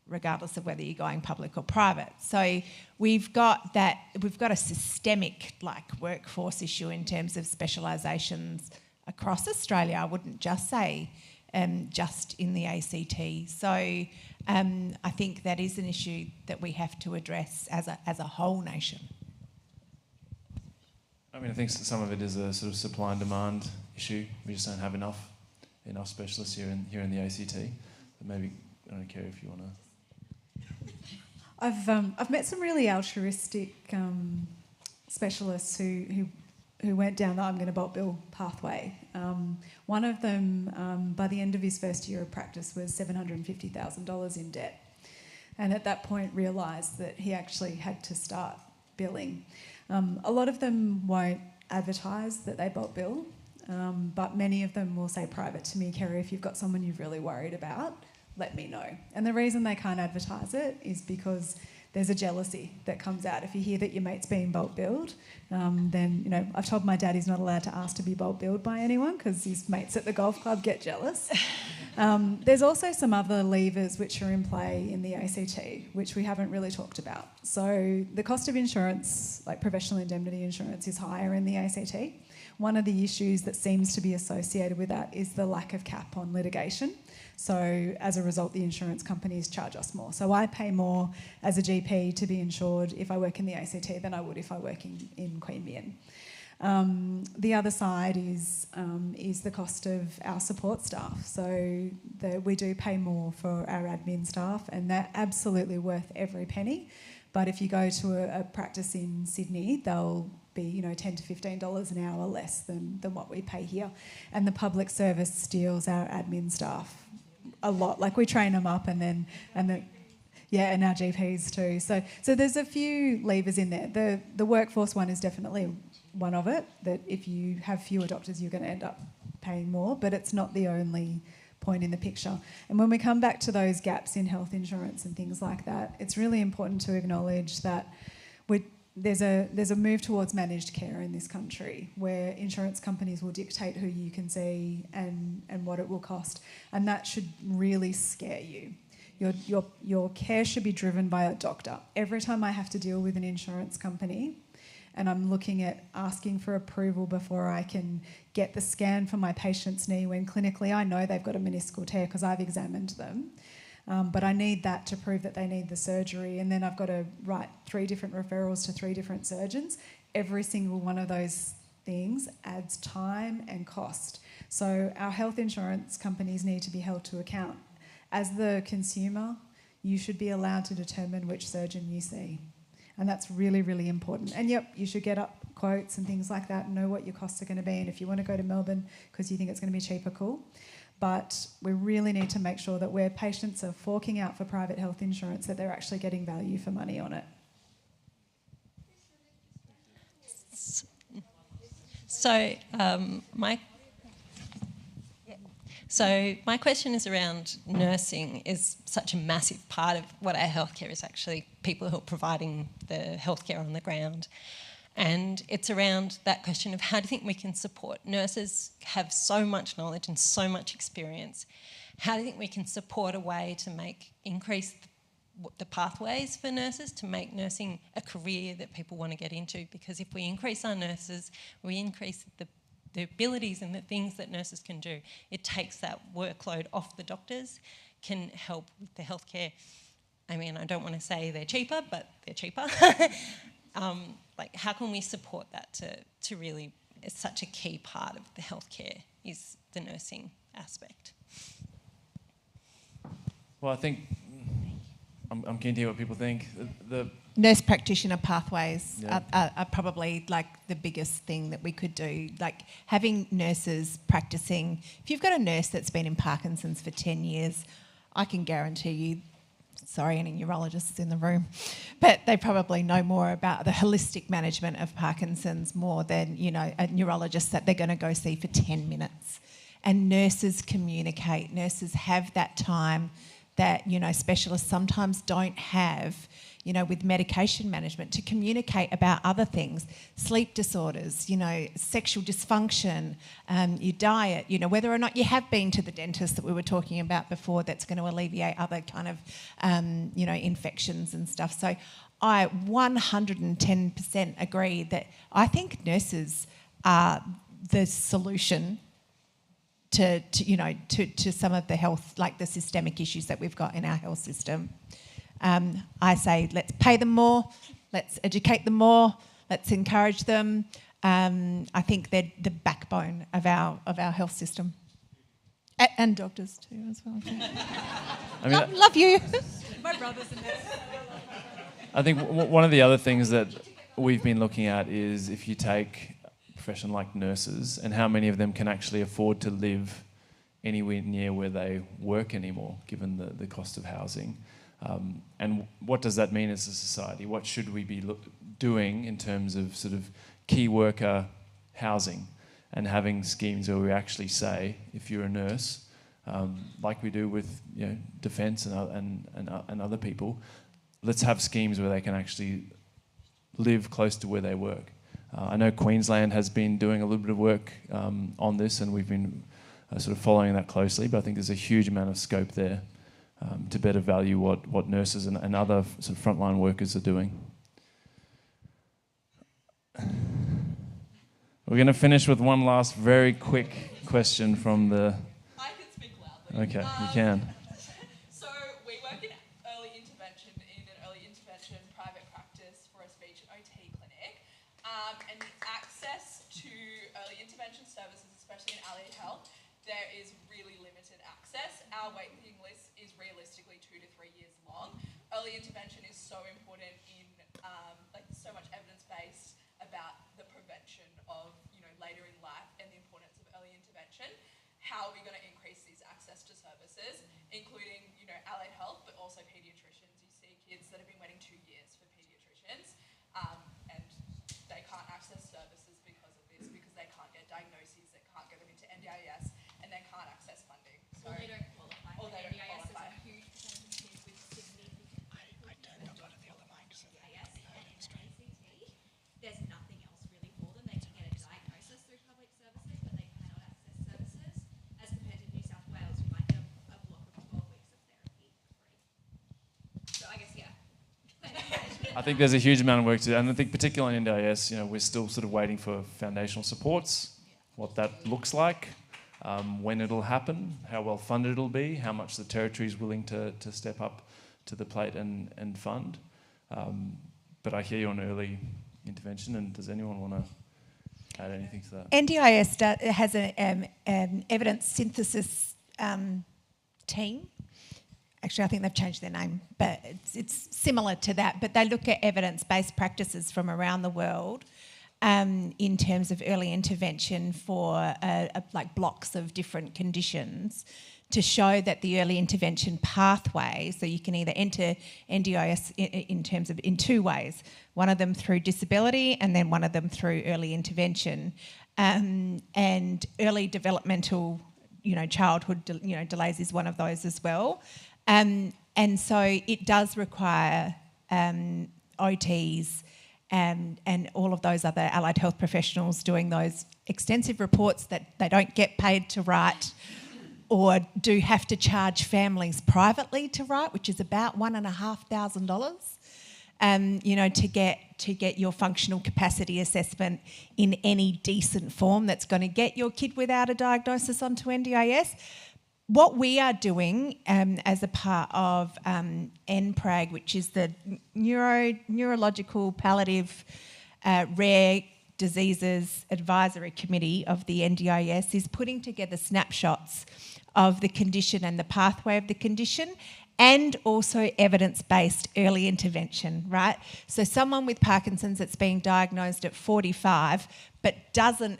regardless of whether you're going public or private. So we've got a systemic workforce issue in terms of specialisations across Australia. I wouldn't just say just in the ACT. So I think that is an issue that we have to address as a whole nation. I mean, I think some of it is a sort of supply and demand issue. We just don't have enough specialists here in the ACT. But maybe, I don't care if you want to. I've met some really altruistic specialists who went down the I'm going to bulk bill pathway. One of them, by the end of his first year of practice, was $750,000 in debt, and at that point realised that he actually had to start billing. A lot of them won't advertise that they bulk bill, but many of them will say private to me, Kerry, if you've got someone you're really worried about, let me know. And the reason they can't advertise it is because there's a jealousy that comes out. If you hear that your mate's being bulk billed, then, I've told my dad he's not allowed to ask to be bulk billed by anyone because his mates at the golf club get jealous. There's also some other levers which are in play in the ACT, which we haven't really talked about. So the cost of insurance, like professional indemnity insurance, is higher in the ACT. One of the issues that seems to be associated with that is the lack of cap on litigation. So as a result, the insurance companies charge us more. So I pay more as a GP to be insured if I work in the ACT than I would if I work in Queanbeyan. The other side is the cost of our support staff. So we do pay more for our admin staff, and they're absolutely worth every penny. But if you go to a practice in Sydney, they'll be $10 to $15 an hour less than what we pay here. And the public service steals our admin staff a lot. Like, we train them up and our GPs too. So there's a few levers in there. The workforce one is definitely one of it, that if you have fewer doctors, you're going to end up paying more, but it's not the only point in the picture. And when we come back to those gaps in health insurance and things like that, it's really important to acknowledge that there's a move towards managed care in this country, where insurance companies will dictate who you can see and what it will cost, and that should really scare you. Your care should be driven by a doctor. Every time I have to deal with an insurance company and I'm looking at asking for approval before I can get the scan for my patient's knee, when clinically I know they've got a meniscal tear because I've examined them, but I need that to prove that they need the surgery, and then I've got to write 3 different referrals to 3 different surgeons. Every single one of those things adds time and cost. So our health insurance companies need to be held to account. As the consumer, you should be allowed to determine which surgeon you see. And that's really, really important. And yep, you should get up quotes and things like that and know what your costs are going to be. And if you want to go to Melbourne because you think it's going to be cheaper, cool. But we really need to make sure that where patients are forking out for private health insurance, that they're actually getting value for money on it. So my question is around nursing is such a massive part of what our healthcare is, actually people who are providing the healthcare on the ground. And it's around that question of how do you think we can support? Nurses have so much knowledge and so much experience. How do you think we can support a way to increase the pathways for nurses to make nursing a career that people want to get into? Because if we increase our nurses, we increase the abilities and the things that nurses can do. It takes that workload off the doctors, can help with the healthcare. I mean, I don't want to say they're cheaper, but they're cheaper. How can we support that to really, it's such a key part of the healthcare is the nursing aspect. Well, I think I'm keen to hear what people think. The nurse practitioner pathways are probably the biggest thing that we could do. Having nurses practicing. If you've got a nurse that's been in Parkinson's for 10 years, I can guarantee you sorry, any neurologists in the room, but they probably know more about the holistic management of Parkinson's more than, you know, a neurologist that they're going to go see for 10 minutes. And nurses communicate. Nurses have that time that, you know, specialists sometimes don't have, you know, with medication management, to communicate about other things, sleep disorders, you know, sexual dysfunction, your diet, you know, whether or not you have been to the dentist that we were talking about before, that's going to alleviate other kind of, you know, infections and stuff. So I 110% agree that I think nurses are the solution to some of the health, like the systemic issues that we've got in our health system. I say let's pay them more, let's educate them more, let's encourage them. I think they're the backbone of our health system, and doctors too as well. I mean, love you, my brothers and sisters. I think one of the other things that we've been looking at is if you take a profession like nurses and how many of them can actually afford to live anywhere near where they work anymore, given the cost of housing. And what does that mean as a society? What should we be doing in terms of sort of key worker housing and having schemes where we actually say, if you're a nurse, like we do with, you know, defence and other people, let's have schemes where they can actually live close to where they work. I know Queensland has been doing a little bit of work on this, and we've been sort of following that closely, but I think there's a huge amount of scope there to better value what nurses and other sort of frontline workers are doing. We're going to finish with one last very quick question from the... I can speak loudly. Okay, you can. So we work in early intervention in an early intervention private practice for a speech and OT clinic, and the access to early intervention services, especially in allied health, there is really limited access. Our waiting list is realistically 2 to 3 years long. Early intervention is so important in, like, so much evidence-based about the prevention of, you know, later in life and the importance of early intervention. How are we going to increase these access to services, including, you know, allied health, but also paediatricians? You see kids that have been waiting 2 years for paediatricians, and they can't access services because of this, because they can't get diagnoses, they can't get them into NDIS, and they can't access funding. So, or they don't qualify. Or they don't NDIS qualify. is a huge percentage of kids with significant I turned on one of the other mics. NDIS and ACT. There's nothing else really for them. They can get a diagnosis through public services, but they cannot access services, as compared to New South Wales, who might get a block of 12 weeks of therapy for free. So I guess, yeah. I think there's a huge amount of work to do, and I think particularly in NDIS, you know, we're still sort of waiting for foundational supports, what that looks like, when it'll happen, how well funded it'll be, how much the territory is willing to step up to the plate and fund. But I hear you on early intervention, and does anyone want to add anything to that? NDIS has an evidence synthesis team. Actually, I think they've changed their name, but it's similar to that. But they look at evidence-based practices from around the world in terms of early intervention for like blocks of different conditions, to show that the early intervention pathway, so you can either enter NDIS in 2 ways, one of them through disability and then one of them through early intervention, and early developmental, you know, childhood, delays is one of those as well. And so it does require OTs and all of those other allied health professionals doing those extensive reports that they don't get paid to write, or do have to charge families privately to write, which is about $1,500, you know, to get your functional capacity assessment in any decent form that's going to get your kid without a diagnosis onto NDIS. What we are doing as a part of NPRAG, which is the Neurological Palliative Rare Diseases Advisory Committee of the NDIS, is putting together snapshots of the condition and the pathway of the condition, and also evidence-based early intervention, right? So someone with Parkinson's that's being diagnosed at 45 but doesn't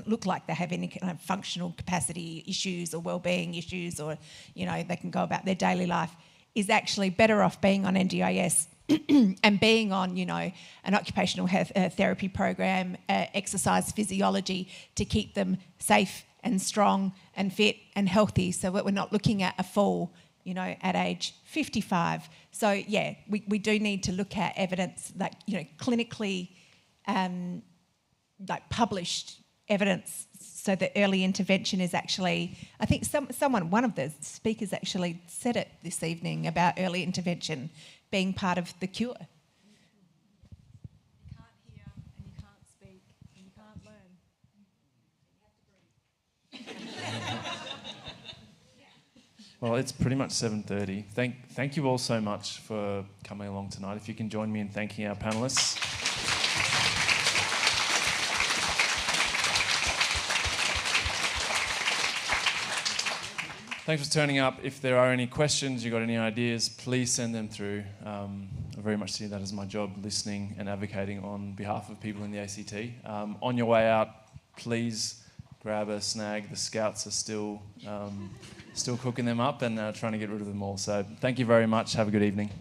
look like they have any kind of functional capacity issues or wellbeing issues, or, you know, they can go about their daily life. is actually better off being on NDIS and being on, an occupational health therapy program, exercise physiology to keep them safe and strong and fit and healthy, so that we're not looking at a fall, at age 55. So yeah, we do need to look at evidence, like, clinically, like published evidence, so that early intervention is actually, I think one of the speakers actually said it this evening about early intervention being part of the cure. You can't hear and you can't speak and you can't learn. Well, it's pretty much 7:30. Thank you all so much for coming along tonight. If you can join me in thanking our panellists. Thanks for turning up. If there are any questions, you got any ideas, please send them through. I very much see that as my job, listening and advocating on behalf of people in the ACT. On your way out, please grab a snag. The scouts are still cooking them up and trying to get rid of them all. So thank you very much. Have a good evening.